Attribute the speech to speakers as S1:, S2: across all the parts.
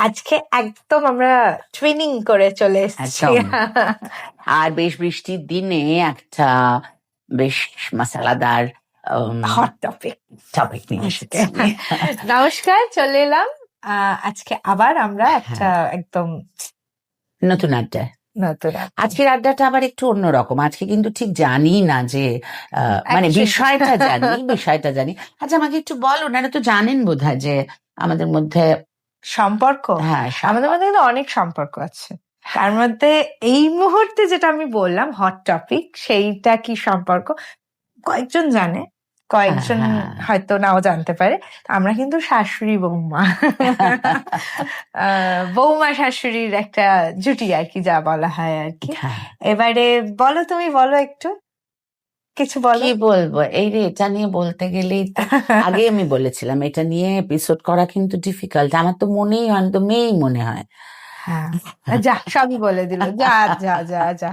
S1: আজকে একদম আমরা টুইনিং করে চলে এসেছি।
S2: একদম। আর বেশ বৃষ্টির দিনে একটা বেশ মশলাদার
S1: হট টপিক
S2: নিয়ে এসেছি।
S1: নমস্কার, চলে এলাম আজকে আবার আমরা একটা একদম
S2: নতুন আড্ডা।
S1: নতুন
S2: আজকের আড্ডাটা আবার একটু অন্যরকম। আজকে কিন্তু ঠিক জানি না যে মানে বিষয়টা জানি। আচ্ছা, আমাকে একটু বলো না, তো জানেন বোধহয় যে আমাদের মধ্যে
S1: সম্পর্ক, আমাদের মধ্যে কিন্তু অনেক সম্পর্ক আছে। তার মধ্যে এই মুহূর্তে যেটা আমি বললাম হট টপিক, সেইটা কি সম্পর্ক কয়েকজন জানে, কয়েকজন হয়তো নাও জানতে পারে। আমরা কিন্তু শাশুড়ি বৌমা বৌমা শাশুড়ির একটা জুটি আর কি, যা বলা হয় আর কি। এবারে বলো, তুমি বলো একটু কিছু বলো।
S2: কি বলবো, এই রে, এটা নিয়ে বলতে গেলেই আগে আমি বলেছিলাম এটা নিয়ে এপিসোড করা কিন্তু ডিফিকাল্ট। আমার তো মনেই হয়, তো মেয়েই মনে হয়।
S1: হ্যাঁ, যা সবই বলে দিল, যা যা যা যা।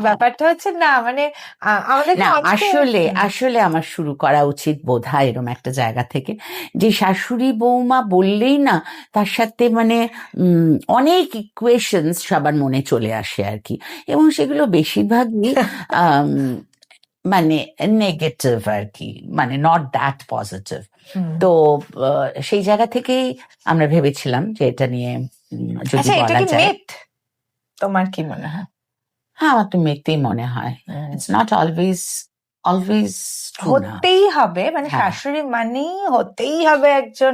S1: ব্যাপারটা হচ্ছে না, মানে আমাদের
S2: আসলে আমার শুরু করা উচিত বোধহয় এরকম একটা জায়গা থেকে, যে শাশুড়ি বৌমা বললেই না তার সাথে মানে অনেক ইকুয়েশনস সবার মনে চলে আসে আর কি, এবং সেগুলো বেশিরভাগই মানে নেগেটিভ আর কি, মানে নট দ্যাট পজিটিভ। তো সেই জায়গা থেকেই আমরা ভেবেছিলাম যে এটা নিয়ে যদি বলা যায়।
S1: তোমার কি মনে হয়?
S2: হ্যাঁ, আমার তো মেয়েতেই মনে হয়। ইটস নট অলওয়েজ
S1: হতেই হবে, মানে শাশুড়ি মানেই হতেই হবে একজন,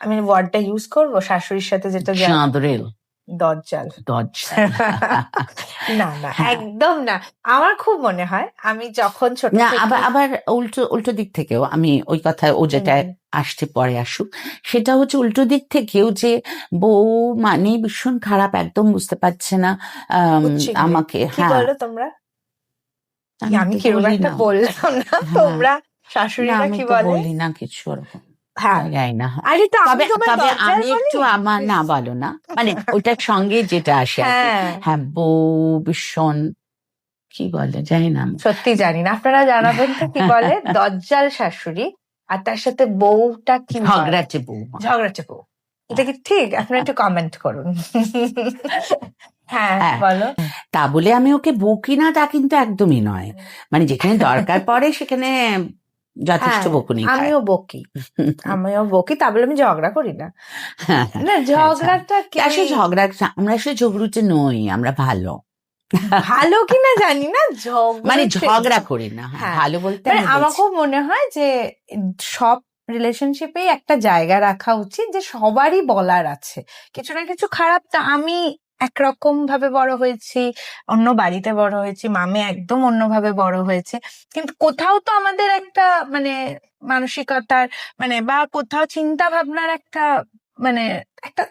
S1: আমি ওয়ার্ডটা ইউজ করবো শাশুড়ির সাথে, যেটা দজ্জাল। না না, একদম না। আমার খুব মনে হয়, আমি যখন ছোট
S2: না, আবার উল্টো দিক থেকেও আমি ওই কথা, ও যেটা আসতে পরে আসুক, সেটা হচ্ছে উল্টো দিক থেকেও যে বউ মানে ভীষণ খারাপ, একদম বুঝতে পারছে না আমাকে।
S1: হ্যাঁ, বলো তোমরা, আমি কি একটা বললাম না, তোমরা শাশুড়িরা কি বলে?
S2: বলি না কিছু ওরকম।
S1: তবে
S2: আমি একটু আমার না বলো না, মানে ওইটার সঙ্গে যেটা আসে। হ্যাঁ, বউ ভীষণ কি বলে জানি না,
S1: সত্যি জানি না, আপনারা জানাবেন তো কি বলে। দজ্জাল শাশুড়ি, আর তার সাথে বউটা কি
S2: ঝগড়াটে বউ।
S1: এটা কি ঠিক? আপনারা একটু কমেন্ট করুন। হ্যাঁ, বলো।
S2: তা বলে আমি ওকে বকি না, তা কিন্তু একদমই নয়। মানে যেখানে দরকার পড়ে সেখানে যথেষ্ট বকুনি।
S1: আমিও বকি, তা বলে আমি ঝগড়া করি না। না, ঝগড়াটা
S2: আমরা আসলে ঝগড়ুটে নই, আমরা ভালো
S1: কিনা জানি না,
S2: মানে ঝগড়া করি না। ভালো বলতে
S1: আমাকেও মনে হয় যে সব রিলেশনশিপে একটা জায়গা রাখা উচিত, যে সবারই বলার আছে কিছু না কিছু। খারাপ তা আমি একরকম ভাবে বড় হয়েছি, অন্য বাড়িতে বড় হয়েছি, মামে একদম অন্যভাবে বড় হয়েছে, কিন্তু কোথাও তো আমাদের একটা মানে মানসিকতার মানে বা কোথাও চিন্তা ভাবনার একটা মানে একটা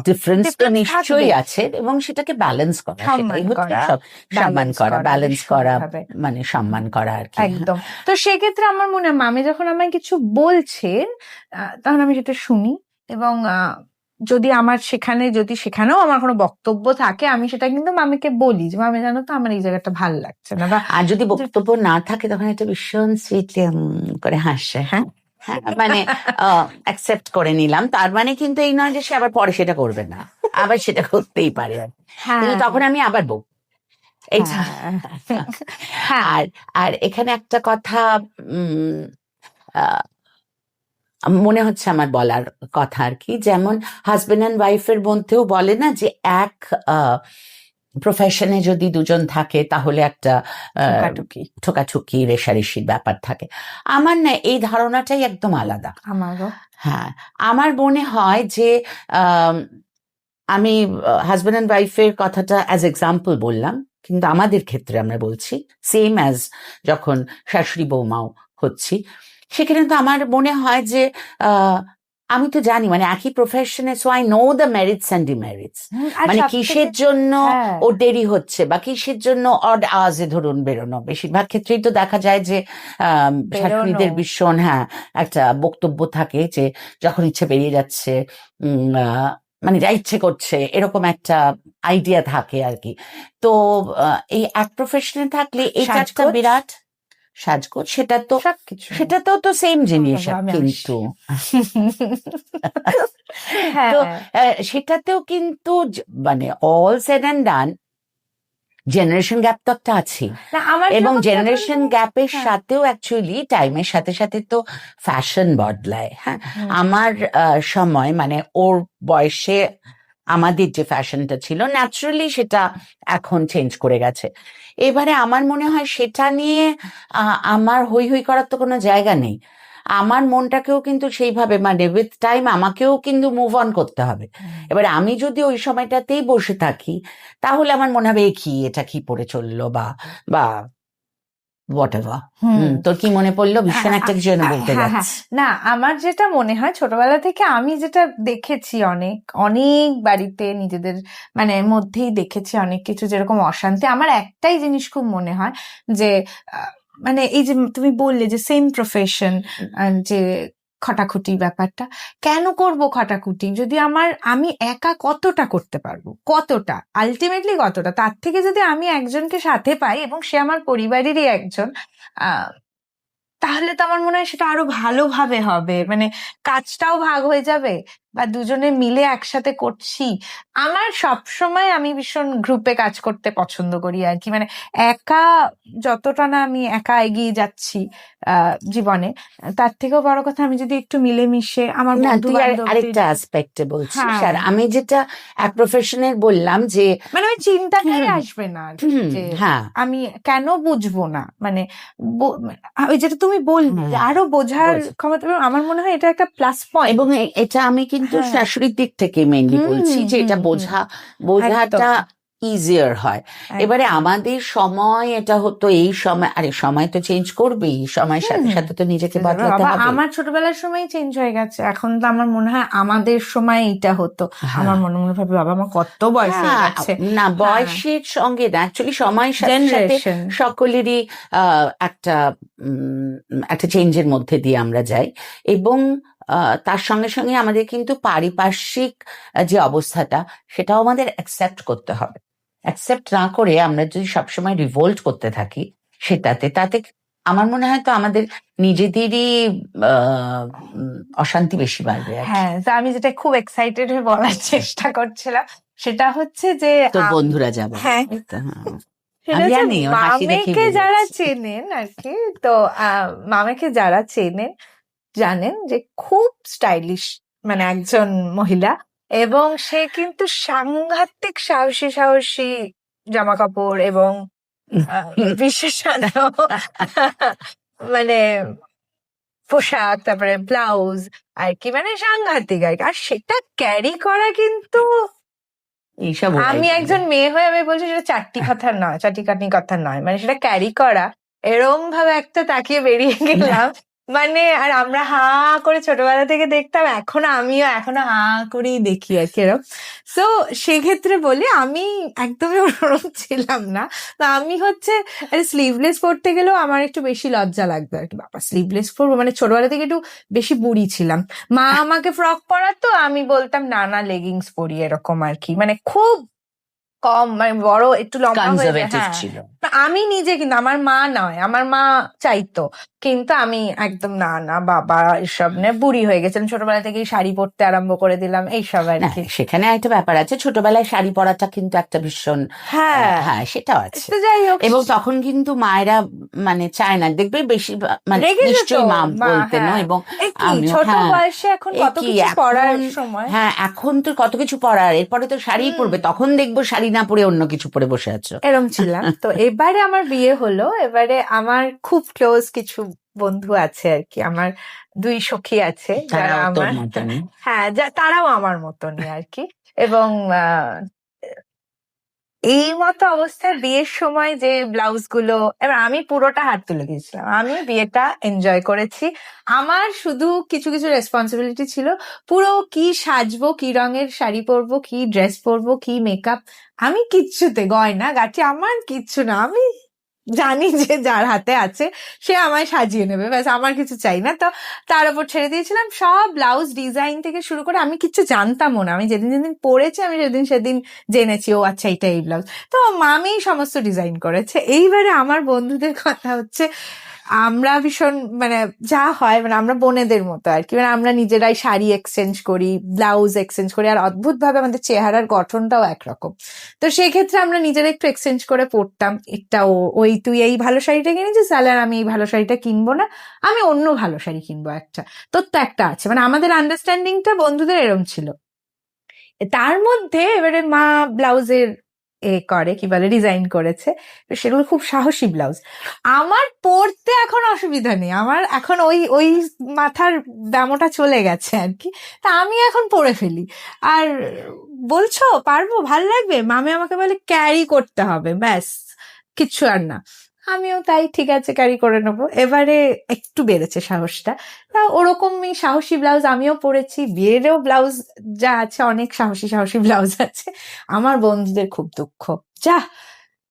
S2: ডিফারেন্স তো নিশ্চয়ই আছে, এবং সেটাকে ব্যালেন্স করা, সম্মান করা, ব্যালেন্স করা, মানে সম্মান করা আর কি।
S1: একদম। তো সেক্ষেত্রে আমার মনে হয় মামি যখন আমায় কিছু বলছেন, তখন আমি সেটা শুনি, এবং যদি সেখানেও আমার কোনো বক্তব্য থাকে, আমি সেটা কিন্তু মামিকে বলি যে মামি, জানো তো আমার এই জায়গাটা ভালো লাগছে না।
S2: আর যদি বক্তব্য না থাকে, তখন একটা ভীষণ সুইটলি করে হাসে। হ্যাঁ, মানে অ্যাকসেপ্ট করে নিলাম, তার মানে কিন্তু এই নয় যে সে আবার পরে সেটা করবে না, আবার সেটা করতেই পারে। কিন্তু তখন আমি আবার বক। আর এখানে একটা কথা মনে হচ্ছে আমার বলার কথা আর কি, যেমন হাজবেন্ড অ্যান্ড ওয়াইফের মধ্যেও বলে না যে এক প্রফেশনে যদি দুজন থাকে তাহলে একটা ঠোকাঠুকি রেষারেষির ব্যাপার থাকে। আমার না এই ধারণাটাই একদম আলাদা।
S1: আমারও।
S2: হ্যাঁ, আমার মনে হয় যে আমি হাজবেন্ড অ্যান্ড ওয়াইফের কথাটা অ্যাজ এক্সাম্পল বললাম, কিন্তু আমাদের ক্ষেত্রে আমরা বলছি সেম অ্যাজ যখন শাশুড়ি বৌমাও হচ্ছি, সেখানে তো আমার মনে হয় যে আমি তো জানি মানে একই প্রফেশনে, so I know the merits and demerits. মানে কিসের জন্য ওর দেরি হচ্ছে বা কিসের জন্য অড আওয়াজে ধরুন বেরোনো। বেশিরভাগ ক্ষেত্রেই তো দেখা যায় যে শাশুড়িদের ভীষণ একটা বক্তব্য থাকে যে যখন ইচ্ছে বেরিয়ে যাচ্ছে, মানে যা ইচ্ছে করছে, এরকম একটা আইডিয়া থাকে আর কি। তো এই এক প্রফেশনে থাকলে এটা একটা বিরাট সাজগোজ,
S1: সবকিছু
S2: সেটাতেও তো সেম জিনিস
S1: বাবা, আমি
S2: কিন্তু
S1: হ্যাঁ
S2: তো সেটাতেও কিন্তু মানে all shed and done generation gap তো একটা আছে,
S1: না আমার
S2: এবং
S1: যখন
S2: জেনারেশন
S1: প্রথম-
S2: গ্যাপের
S1: হ্যাঁ,
S2: সাথেও অ্যাকচুয়ালি টাইমের সাথে সাথে তো ফ্যাশন বদলায়। হ্যাঁ,
S1: হুম,
S2: আমার সময় মানে ওর বয়সে আমাদের যে ফ্যাশনটা ছিল ন্যাচারালি সেটা এখন চেঞ্জ করে গেছে। এবারে আমার মনে হয় সেটা নিয়ে আমার হই হই করার তো কোনো জায়গা নেই। আমার মনটাকেও কিন্তু সেইভাবে মানে উইথ টাইম আমাকেও কিন্তু মুভ অন করতে হবে। এবারে আমি যদি ওই সময়টাতেই বসে থাকি তাহলে আমার মনে হবে এটা কি পড়ে চললো বা বা হোয়াট এভার।
S1: হুম,
S2: তোর কি মনে পড়লো? ভীষণ একটা কিছু যেন বলতে
S1: হ্যাঁ হ্যাঁ,
S2: যাচ্ছি।
S1: না আমার যেটা মনে হয় ছোটবেলা থেকে আমি যেটা দেখেছি অনেক অনেক বাড়িতে নিজেদের মানে মধ্যেই দেখেছি অনেক কিছু যেরকম অশান্তি, আমার একটাই জিনিস খুব মনে হয় যে মানে এই যে তুমি বললে যে সেম প্রফেশন, যে খটাখুটি ব্যাপারটা, কেন করব খটাখুটি যদি আমি একা কতটা করতে পারবো, কতটা আলটিমেটলি কতটা, তার থেকে যদি আমি একজনকে সাথে পাই এবং সে আমার পরিবারেরই একজন, আহ তাহলে তো আমার মনে হয় সেটা আরো ভালোভাবে হবে, মানে কাজটাও ভাগ হয়ে যাবে বা দুজনে মিলে একসাথে করছি। আমার সব সময় আমি ভীষণ গ্রুপে কাজ করতে পছন্দ করি আর কি, মানে একা যতটা না আমি একা এগিয়ে যাচ্ছি জীবনে, তার থেকেও বড় কথা আমি যদি একটু মিলেমিশে আমার
S2: না,
S1: বন্ধু
S2: তুই
S1: বান্ধবদের,
S2: আরেকটা অ্যাসপেক্টে বলছিস,
S1: হ্যাঁ
S2: আর আমি যেটা এক প্রফেশনের বললাম যে
S1: মানে ওই চিন্তাটাই
S2: হুম,
S1: আসবে না আর কি, যে
S2: হ্যাঁ
S1: আমি কেন বুঝবো না, মানে ওই যেটা তুমি বললে যে আরো বোঝার ক্ষমতা, আমার মনে হয় এটা একটা প্লাস পয়েন্ট।
S2: এবং এটা আমি কিন্তু
S1: হ্যাঁ,
S2: শাশুড়ির দিক থেকে মেইনলি
S1: হুম
S2: বলছি যে এটা
S1: হুম হুম,
S2: বোঝাটা
S1: একদম
S2: ইজিয়ার হয়। এবারে
S1: একদম,
S2: আমাদের সময় এটা হতো, এই সময় আরে সময় তো চেঞ্জ করবেই, সময়ের সাথে
S1: হুম,
S2: সাথে তো নিজেকে
S1: সে যাবে
S2: বদলাতে
S1: বাবা,
S2: হবে।
S1: আমার ছোটবেলার সময় চেঞ্জ হয়ে গেছে, এখন তো আমার মনে হয় আমাদের সময় এটা হতো, আমার
S2: হ্যাঁ
S1: মনে মনে ভাবে বাবা আমার কত বয়স হয়ে
S2: হ্যাঁ,
S1: গেছে।
S2: না
S1: হ্যাঁ,
S2: বয়সের সঙ্গে না, অ্যাকচুয়ালি সময়ের সাথে সাথে
S1: জেনারেশন,
S2: সকলেরই একটা একটা চেঞ্জের মধ্যে দিয়ে আমরা যাই। এবং তার সঙ্গে সঙ্গে আমাদের কিন্তু পারিপার্শ্বিক যে অবস্থাটা সেটাও আমাদের অ্যাকসেপ্ট করতে হবে। অ্যাকসেপ্ট না করে আমরা যদি সবসময় রিভোল্ট করতে থাকি তাতে আমার মনে হয় তো আমাদের নিজেদেরই অশান্তি বেশি বাড়বে আর কি।
S1: হ্যাঁ, তো আমি যেটা খুব এক্সাইটেড হয়ে বলার চেষ্টা করছিলাম সেটা হচ্ছে যে
S2: তো বন্ধুরা যাবে,
S1: হ্যাঁ,
S2: তো হ্যাঁ,
S1: সেটা
S2: আমি
S1: হচ্ছে
S2: জানি ওর হাসি দেখেই
S1: মামেকে
S2: বুঝে
S1: যারা
S2: যাচ্ছি।
S1: চেনেন আর কি, তো মামেকে যারা চেনেন জানেন যে খুব স্টাইলিশ মানে একজন মহিলা, এবং সে কিন্তু সাংঘাতিক সাহসী সাহসী জামা কাপড় এবং বিশেষত মানে পোশাক, তারপরে ব্লাউজ আর কি, মানে সাংঘাতিক আর কি। আর সেটা ক্যারি করা কিন্তু,
S2: এইসব ওরাই
S1: আমি
S2: জানে।
S1: একজন মেয়ে হয়ে আমি বলছি সেটা চারটি কথা নয়, চারটি কথা নয়, মানে সেটা ক্যারি করা, এরম ভাবে একটা তাকিয়ে বেরিয়ে গেলাম, মানে আর আমরা হা করে ছোটবেলা থেকে দেখতাম, আমিও এখনো হা করেই দেখি আর কি এরকম। তো সেক্ষেত্রে বলি আমি একদমই ওরকম ছিলাম না, তো আমি হচ্ছে স্লিভলেস পরতে গেলেও আমার একটু বেশি লজ্জা লাগতো আর কি, বাবা স্লিভলেস পরবো, মানে ছোটবেলা থেকে একটু বেশি বুড়ি ছিলাম, মা আমাকে ফ্রক পরাতো, আমি বলতাম না না লেগিংস পরি এরকম আর কি, মানে খুব কম, মানে বড় একটু লম্বা হয়ে যায়,
S2: কনজারভেটিভ
S1: হ্যাঁ।
S2: ছিল।
S1: তা আমি নিজে কিন্তু, আমার মা নয়, আমার মা চাইতো, কিন্তু আমি একদম না না বাবা এসব নিয়ে, বুড়ি হয়ে গেছেন, ছোটবেলা থেকেই শাড়ি পরতে আরম্ভ করে দিলাম এইসব আর
S2: না,
S1: কি।
S2: সেখানে একটা ব্যাপার আছে, ছোটবেলায় শাড়ি পরাটা কিন্তু একটা ভীষণ
S1: হ্যাঁ,
S2: হ্যাঁ সেটাও আছে।
S1: তো যাই হোক,
S2: এবং তখন কিন্তু মায়েরা মানে চায় না, দেখবে বেশি মানে
S1: রেগে যেত
S2: নিশ্চয়ই মা
S1: মা,
S2: বলতেন
S1: হ্যাঁ
S2: এবং
S1: এ কি
S2: আমিও
S1: ছোট
S2: হ্যাঁ
S1: বয়সে এখন
S2: এ
S1: কত
S2: কি
S1: কিছু পড়ার
S2: এখন,
S1: সময়।
S2: হ্যাঁ এখন তো কত কিছু পড়ার, এরপরে তো শাড়ি
S1: হুম,
S2: পরবে, তখন দেখবো শাড়ি না পরে অন্য কিছু পরে বসে আছো।
S1: এরম ছিলাম। তো এবারে আমার বিয়ে হলো, এবারে আমার খুব ক্লোজ কিছু বন্ধু আছে আর কি, আমার দুই সখী আছে যারা
S2: তারাও তোর
S1: আমার,
S2: মতনই।
S1: হ্যাঁ তারাও আমার মতনই আর কি, এবং এই মতো অবস্থায় বিয়ের সময় যে ব্লাউজ গুলো, এবার আমি পুরোটা হাত তুলে দিয়েছিলাম, আমি বিয়েটা এনজয় করেছি, আমার শুধু কিছু কিছু রেসপন্সিবিলিটি ছিল, পুরো কি সাজবো, কি রঙের শাড়ি পরবো, কি ড্রেস পরবো, কি মেকআপ, আমি কিচ্ছুতে, গয়না গাটি আমার কিচ্ছু না, আমি জানি যে যার হাতে আছে সে আমায় সাজিয়ে নেবে, ব্যাস আমার কিছু চাই না, তো তার উপর ছেড়ে দিয়েছিলাম সব, ব্লাউজ ডিজাইন থেকে শুরু করে, আমি কিচ্ছু জানতামও না, আমি যেদিন যেদিন পড়েছি আমি সেদিন জেনেছি ও আচ্ছা এটা এই ব্লাউজ, তো মামি সমস্ত ডিজাইন করেছে। এইবারে আমার বন্ধুদের কথা হচ্ছে, আমরা ভীষণ মানে যা হয় মানে আমরা বোনেদের মতো আর কি, মানে আমরা নিজেরাই শাড়ি এক্সচেঞ্জ করি, ব্লাউজ এক্সচেঞ্জ করি, আর অদ্ভুত ভাবে আমাদের চেহারার গঠনটাও একরকম। তো সেই ক্ষেত্রে আমরা নিজেরা একটু এক্সচেঞ্জ করে পড়তাম, এটা ওই তুই এই ভালো শাড়িটা কিনেছিস, তাহলে আর আমি এই ভালো শাড়িটা কিনবো না, আমি অন্য ভালো শাড়ি কিনবো একটা। তোর তো একটা আছে, মানে আমাদের আন্ডারস্ট্যান্ডিংটা বন্ধুদের এরম ছিল। তার মধ্যে এবারে মা ব্লাউজের করে কি বলে ডিজাইন করেছে, তো সেগুলো খুব সাহসী ব্লাউজ। আমার পরতে এখন অসুবিধা নেই, আমার এখন ওই ওই মাথার ব্যামোটা চলে গেছে আর কি, তা আমি এখন পরে ফেলি। আর বলছো পারবো, ভাল লাগবে, মামি আমাকে বলে ক্যারি করতে হবে, ব্যাস কিচ্ছু আর না। আমিও তাই ঠিক আছে ক্যারি করে নেবো। এবারে একটু বেড়েছে সাহসটা, তা ওরকমই সাহসী ব্লাউজ আমিও পরেছি। বিয়েরও ব্লাউজ যা আছে, অনেক সাহসী সাহসী ব্লাউজ আছে। আমার বন্ধুদের খুব দুঃখ, যা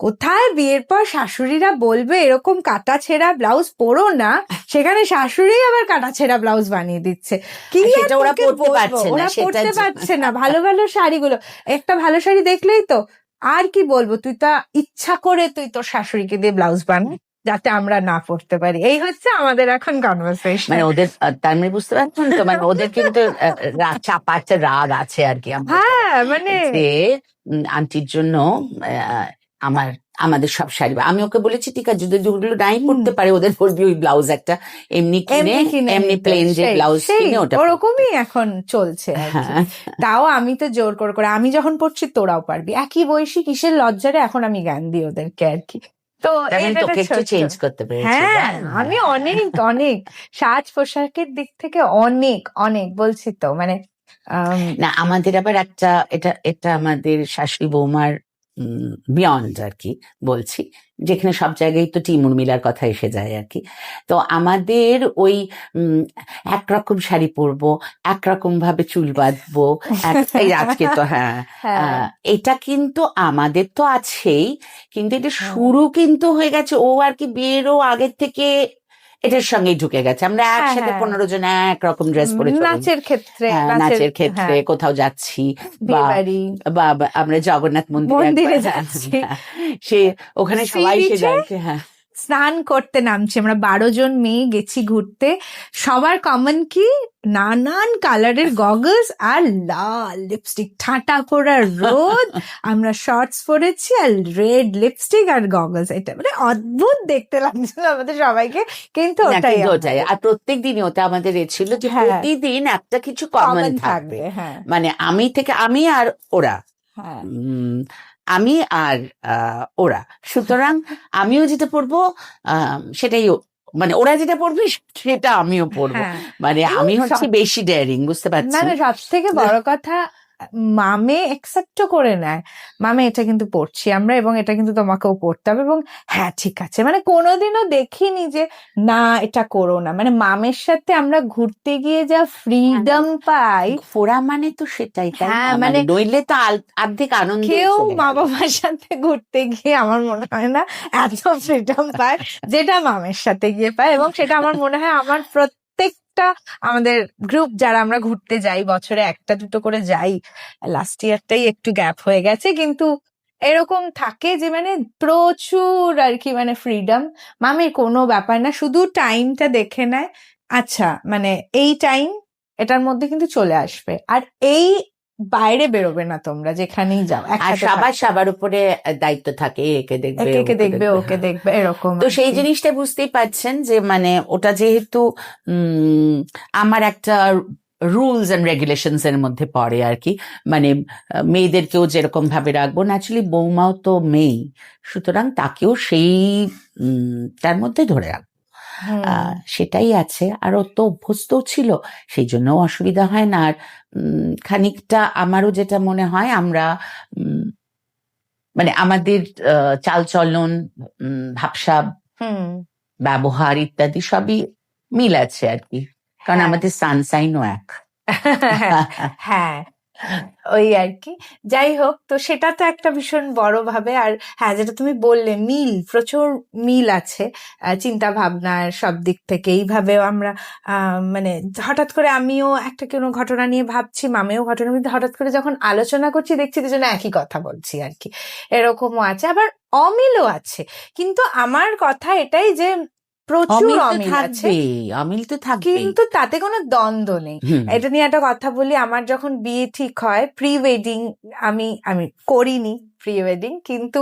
S1: কোথায় বিয়ের পর শাশুড়িরা বলবে এরকম কাটা ছেঁড়া ব্লাউজ পরো না, সেখানে শাশুড়ি আবার কাটা ছেঁড়া ব্লাউজ বানিয়ে দিচ্ছে। কি আর
S2: সেটা ওরা
S1: তোকে
S2: পরতে
S1: বলবো,
S2: পারছে না,
S1: ওরা
S2: সেটা
S1: পরতে পারছে না ভালো ভালো শাড়িগুলো। একটা ভালো শাড়ি দেখলেই তো, আর কি বলবো, তুই তা ইচ্ছা করে তুই তোর শাশুড়িকে দিয়ে ব্লাউজ বানা যাতে আমরা না পড়তে পারি। এই হচ্ছে আমাদের এখন কনভারসেশন।
S2: মানে ওদের তার মানে বুঝতে পারছেন তো, মানে ওদের কিন্তু চাপা একটা রাগ আছে আর কি আমাদের,
S1: হ্যাঁ মানে
S2: যে আন্টির জন্য আমাদের সব শাড়ি, আমি ওকে বলেছি ঠিক আছে যদি ওগুলো নাই পড়তে পারে ওদের বলবি ওই ব্লাউজ একটা এমনি কিনে, এমনি প্লেন যে ব্লাউজ কিনে ওটা
S1: ওরকমই এখন চলছে আর কি।
S2: হ্যাঁ।
S1: তাও আমি তো জোর করে করে, আমি যখন পড়ছি তোরাও পারবি, একই বয়সী কিসের লজ্জারে এখন আমি জ্ঞান দিই ওদেরকে আর কি। তো
S2: তোকে একটু চেঞ্জ করতে পেরেছি।
S1: হ্যাঁ আমি অনেক অনেক সাজ পোশাকের দিক থেকে অনেক অনেক বলছি তো, মানে
S2: না আমাদের আবার একটা এটা আমাদের শাশুড়ি বৌমার বিয়ন্ড আর কি বলছি, যেখানে সব জায়গায় তো টিম উর্মিলার কথা এসে যায় আর কি। তো আমাদের ওই একরকম শাড়ি পরবো, একরকম ভাবে চুল বাঁধবো, এই আজকে তো হ্যাঁ এটা কিন্তু আমাদের তো আছেই, কিন্তু এটা শুরু কিন্তু হয়ে গেছে ও আর কি বিয়েরও আগের থেকে এটার সঙ্গেই ঢুকে গেছে। আমরা একসাথে 15 জন একরকম ড্রেস পরে
S1: নাচের
S2: ক্ষেত্রে কোথাও যাচ্ছি বা আমরা জগন্নাথ
S1: মন্দিরে যাচ্ছি,
S2: সে ওখানে সবাই সে যাচ্ছে, হ্যাঁ
S1: স্নান করতে নামছি, আমরা 12 জন মেয়ে গেছি ঘুরতে, সবার কমন কি নানান কালারের গগলস আর লাল লিপস্টিক, ঠাটা পড়া রোদ, আমরা শর্টস পরেছি আর রেড লিপস্টিক আর গগলস, এটা মানে অদ্ভুত দেখতে লাগছিল আমাদের সবাইকে, কিন্তু ওটাই
S2: আর প্রত্যেক দিনই ওটা আমাদের ছিল যে প্রতিদিন একটা কিছু কমন থাকবে, মানে আমি আর ওরা, আমি আর ওরা, সুতরাং আমিও যেটা পড়বো সেটাই মানে ওরা যেটা পড়বে সেটা আমিও পড়বো, মানে আমি হচ্ছে বেশি ডেয়ারিং, বুঝতে পারছি।
S1: না সব থেকে বড় কথা মামে একসেপ্টও করে নেয়, মামে এটা কিন্তু পড়ছি আমরা এবং এটা কিন্তু তোমাকেও পড়তে হবে, এবং হ্যাঁ ঠিক আছে, মানে কোনোদিনও দেখিনি যে না এটা করো না, মানে মামের সাথে আমরা ঘুরতে গিয়ে যা ফ্রিডম পাই,
S2: ফোরা মানে তো সেটাই, হ্যাঁ মানে নইলে তো অর্ধেক আনন্দ।
S1: কেউ মা বাবার সাথে ঘুরতে গিয়ে আমার মনে হয় না এত ফ্রিডম পায় যেটা মামের সাথে গিয়ে পায়, এবং সেটা আমার মনে হয় আমার আমাদের গ্রুপ যারা আমরা ঘুরতে যাই, বছরে একটা দুটো করে যাই, লাস্ট ইয়ারটাই একটু গ্যাপ হয়ে গেছে, কিন্তু এরকম থাকে যে মানে প্রচুর আর কি, মানে ফ্রিডম, মামির কোনো ব্যাপার না, শুধু টাইমটা দেখে নেয়, আচ্ছা মানে এই টাইম এটার মধ্যে কিন্তু চলে আসবে, আর এই বাইরে বেরোবে না তোমরা যেখানেই যাও,
S2: আর সবার উপরে দায়িত্ব থাকে, একে দেখবে
S1: ওকে দেখবে এরকম।
S2: তো সেই জিনিসটা বুঝতেই পারছেন যে মানে ওটা যেহেতু আমার একটা রুলস এন্ড রেগুলেশনস এর মধ্যে পড়ে আর কি, মানে মেয়েদেরকেও যেরকম ভাবে রাখবো, ন্যাচুরালি বৌমাও তো মেয়ে, সুতরাং তাকেও সেই তার মধ্যে ধরে রাখবো, সেটাই আছে। আর ও তো অভ্যস্ত ছিল, সেই জন্য অসুবিধা হয় না। আর খানিকটা আমারও যেটা মনে হয় আমরা মানে আমাদের চালচলন, ভাবসাব, ব্যবহার ইত্যাদি সবই মিল আছে আর কি, কারণ আমাদের সানসাইনও এক।
S1: হ্যাঁ ওই আর কি, যাই হোক, তো সেটা তো একটা ভীষণ বড় ভাবে। আর হ্যাঁ যেটা তুমি বললে মিল, প্রচুর মিল আছে চিন্তা ভাবনার সব দিক থেকে, এইভাবেও আমরা মানে হঠাৎ করে আমিও একটা কোনো ঘটনা নিয়ে ভাবছি, মামেও ঘটনা নিয়ে হঠাৎ করে যখন আলোচনা করছি দেখছি দুজনে একই কথা বলছি আর কি, এরকমও আছে, আবার অমিলও আছে। কিন্তু আমার কথা এটাই যে প্রচুর
S2: অমিল তো
S1: অমিল আছে,
S2: থাকবেই, অমিল তো থাকবেই।
S1: কিন্তু তাতে কোনো দ্বন্দ্ব নেই।
S2: হুম।
S1: এটা নিয়ে একটা কথা বলি, আমার যখন বিয়ে ঠিক হয়, প্রি ওয়েডিং আমি আমি করিনি প্রি ওয়েডিং, কিন্তু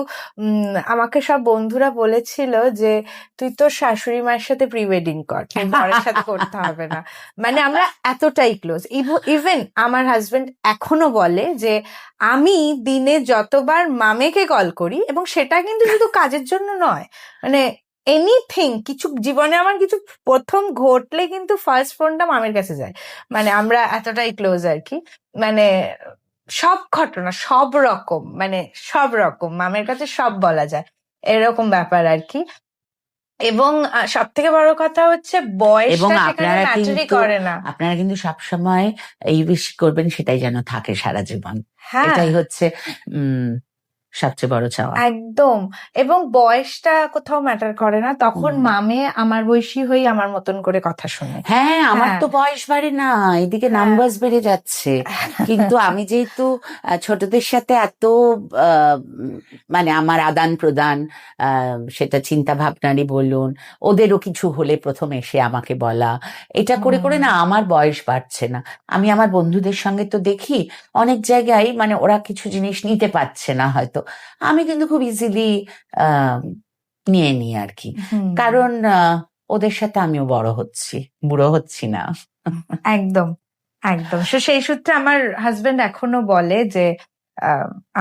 S1: আমাকে সব বন্ধুরা বলেছিল যে তুই তোর শাশুড়ি মায়ের সাথে প্রি ওয়েডিং কর, তোর বরের সাথে করতে হবে না। মানে আমরা এতটাই ক্লোজ। ইভেন আমার হাজবেন্ড এখনো বলে যে আমি দিনে যতবার মামেকে কল করি, এবং সেটা কিন্তু শুধু কাজের জন্য নয়, মানে এনিথিং, কিছু জীবনে আমার কিছু প্রথম ঘটলে কিন্তু ফার্স্ট ফোনটা মামের কাছে যায়। মানে আমরা এতটাই ক্লোজ আর কি। মানে সব ঘটনা, সব রকম, মানে সব রকম মামের কাছে সব বলা যায়, এরকম ব্যাপার আর কি। এবং সব থেকে বড় কথা হচ্ছে
S2: এবং
S1: বয়সটা সেখানে
S2: আপনারা
S1: ম্যাটারই
S2: কিন্তু
S1: করে না।
S2: সবসময় এই উইশ করবেন, সেটাই যেন থাকে সারা জীবন।
S1: হ্যাঁ,
S2: এটাই হচ্ছে সবচেয়ে বড় চাওয়া।
S1: একদম। এবং বয়সটা কোথাও ম্যাটার করে না, তখন মামে আমার বয়সী হয়ে আমার মতন করে কথা শোনে।
S2: হ্যাঁ, আমার
S1: হ্যাঁ।
S2: তো বয়স বাড়ে না, এদিকে
S1: হ্যাঁ।
S2: নাম্বারস বেড়ে যাচ্ছে। কিন্তু আমি যেহেতু ছোটদের সাথে এত মানে আমার আদান প্রদান, সেটা চিন্তা ভাবনারই বলুন, ওদেরও কিছু হলে প্রথমে এসে আমাকে বলা, এটা করে করে না আমার বয়স বাড়ছে না। আমি আমার বন্ধুদের সঙ্গে তো দেখি অনেক জায়গায় মানে ওরা কিছু জিনিস নিতে পারছে না হয়তো, আমি কিন্তু খুব ইজিলি নিয়ে নিই আর কি। কারণ ওদের সাথে আমিও বড় হচ্ছি, বুড়ো হচ্ছি না।
S1: একদম একদম। সেই সূত্রে আমার হাজবেন্ড এখনো বলে যে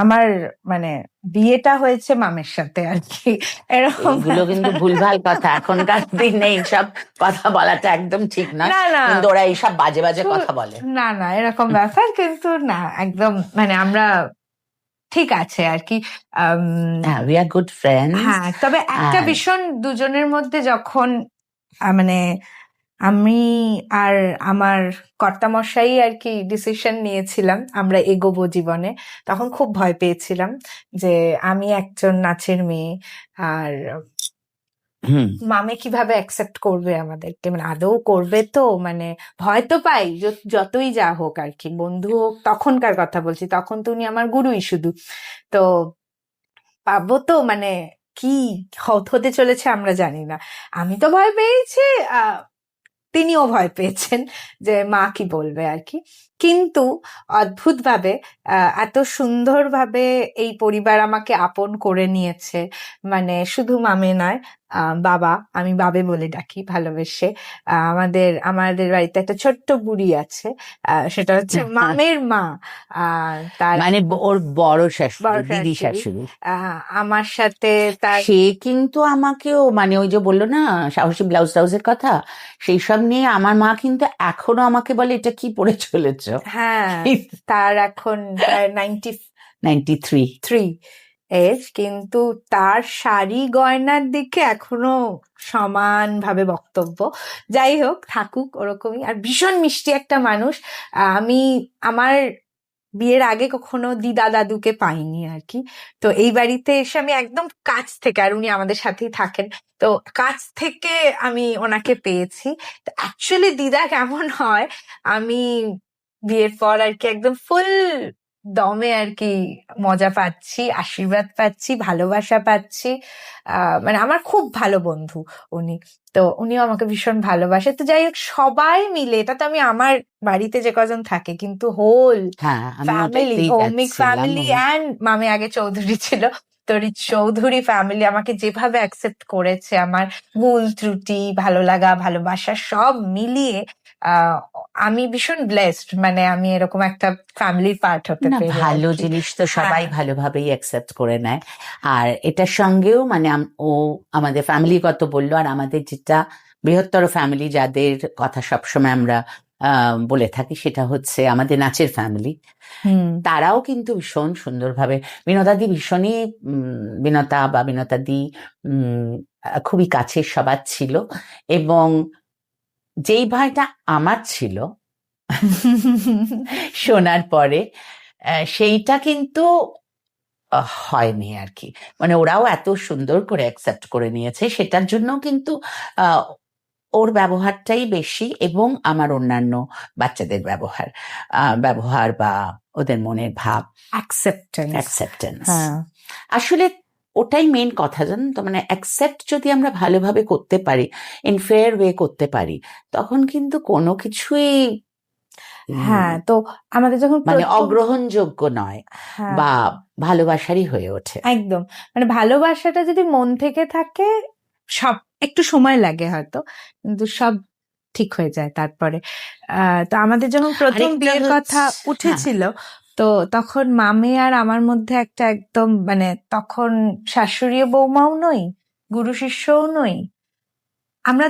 S1: আমার মানে বিয়েটা হয়েছে মামের সাথে আর কি, এরকম।
S2: এগুলো কিন্তু ভুলভাল কথা, এখনকার দিনে এইসব কথা বলাটা একদম ঠিক নয়।
S1: না না,
S2: কিন্তু ওরা এইসব বাজে বাজে কথা বলে।
S1: না না, এরকম ব্যাপার কিন্তু না, একদম মানে আমরা ঠিক আছে আর কি।
S2: We are good friends.
S1: হ্যাঁ, তবে একটা ভীষণ দুজনের মধ্যে যখন মানে আমি আর আমার কর্তামশাই আর কি ডিসিশন নিয়েছিলাম আমরা এগোবো জীবনে, তখন খুব ভয় পেয়েছিলাম যে আমি একজন নাচের মেয়ে, আর মামে কিভাবে অ্যাকসেপ্ট করবে আমাদেরকে, মানে আদৌ করবে তো, মানে ভয় তো পাই যতই যা হোক আর কি, বন্ধু হোক, তখনকার কথা বলছি, তখন তো উনি আমার গুরুই শুধু। তো পাবো তো, মানে কি হতে চলেছে আমরা জানি না। আমি তো ভয় পেয়েছি, তিনিও ভয় পেয়েছেন যে মা কি বলবে আর কি। কিন্তু অদ্ভুতভাবে এত সুন্দরভাবে এই পরিবার আমাকে আপন করে নিয়েছে, মানে শুধু মামে নয়, বাবা, আমি বাবে বলে ডাকি ভালোবেসে। আমাদের বাড়িতে একটা ছোট্ট বুড়ি আছে, সেটা হচ্ছে মামের মা। তার
S2: মানে ওর বড়
S1: বড়
S2: শাশুড়ি, দিদি
S1: শাশুড়ি,
S2: শাশুড়ি।
S1: আমার সাথে তার
S2: সে কিন্তু আমাকেও মানে ওই যে বললো না সাহসী ব্লাউজ টাউজের কথা, সেই সব নিয়ে আমার মা কিন্তু এখনো আমাকে বলে এটা কি পরে চলেছ।
S1: হ্যাঁ, তার এখন প্রায়
S2: 93
S1: এজ, কিন্তু তার শাড়ি গয়নার দিকে এখনো সমানভাবে বক্তব্য। যাই হোক, থাকুক ওরকমই। আর ভীষণ মিষ্টি একটা মানুষ। আমি আমার বিয়ের আগে কখনো দিদা দাদুকে পাইনি আর কি। তো এই বাড়িতে এসে আমি একদম কাছ থেকে, আর উনি আমাদের সাথেই থাকেন, তো কাছ থেকে আমি ওনাকে পেয়েছি। তো অ্যাকচুয়ালি দিদা কেমন হয় আমি বিয়ের পর আর কি একদম ফুল দমে আর কি মজা পাচ্ছি, আশীর্বাদ পাচ্ছি, ভালোবাসা পাচ্ছি। মানে আমার খুব ভালো বন্ধু উনি, তো উনিও আমাকে ভীষণ ভালোবাসে। তো যাই হোক, সবাই মিলে, এটা তো আমি আমার বাড়িতে যে কজন থাকে, কিন্তু whole family, Bhowmik family, and মামে আগে চৌধুরী ছিল, তো চৌধুরী ফ্যামিলি আমাকে যেভাবে অ্যাকসেপ্ট করেছে, আমার ভুল ত্রুটি, ভালো লাগা, ভালোবাসা সব মিলিয়ে আমি ভীষণ ব্লেসড, মানে আমি এরকম একটা ফ্যামিলির পার্ট হতে পেরে।
S2: ভালো জিনিস তো সবাই ভালোভাবেই অ্যাকসেপ্ট করে নেয়। আর এটার সঙ্গেও মানে ও আমাদের ফ্যামিলিগত বললো, আর আমাদের যেটা বৃহত্তর ফ্যামিলি যাদের কথা সবসময় আমরা বলে থাকি, সেটা হচ্ছে আমাদের নাচের ফ্যামিলি। তারাও কিন্তু ভীষণ সুন্দরভাবে, বিনোদাদি ভীষণই বিনতা বা বিনতাদি খুবই কাছের সবার ছিল, এবং যেই ভয়টা আমার ছিল শোনার পরে সেইটা কিন্তু হয়নি আর কি। মানে ওরাও এত সুন্দর করে অ্যাকসেপ্ট করে নিয়েছে, সেটার জন্য কিন্তু ওর ব্যবহারটাই বেশি, এবং আমার অন্যান্য বাচ্চাদের ব্যবহার বা ওদের মনের ভাব, অ্যাকসেপ্টেন্স। আসলে ওটাই মেন কথা, জানেন তো, মানে অ্যাকসেপ্ট যদি আমরা ভালোভাবে করতে পারি, ইন ফেয়ার ওয়ে করতে পারি, তখন কিন্তু কোনো কিছুই
S1: হ্যাঁ, তো আমাদের যখন
S2: মানে
S1: প্রথম
S2: অগ্রহণযোগ্য নয়
S1: হ্যাঁ
S2: বা ভালোবাসারই হয়ে ওঠে।
S1: একদম, মানে ভালোবাসাটা যদি মন থেকে থাকে, সব একটু সময় লাগে হয়তো, কিন্তু সব ঠিক হয়ে যায় তারপরে। তো আমাদের যখন প্রথম
S2: আরেকটা
S1: বিয়ের কথা
S2: হচ্ছে- হ্যাঁ,
S1: উঠেছিল, তো তখন মামে আর আমার মধ্যে একটা একদম, মানে তখন শাশুড়ি বৌমাও নই, গুরু শিষ্যও নই, আমরা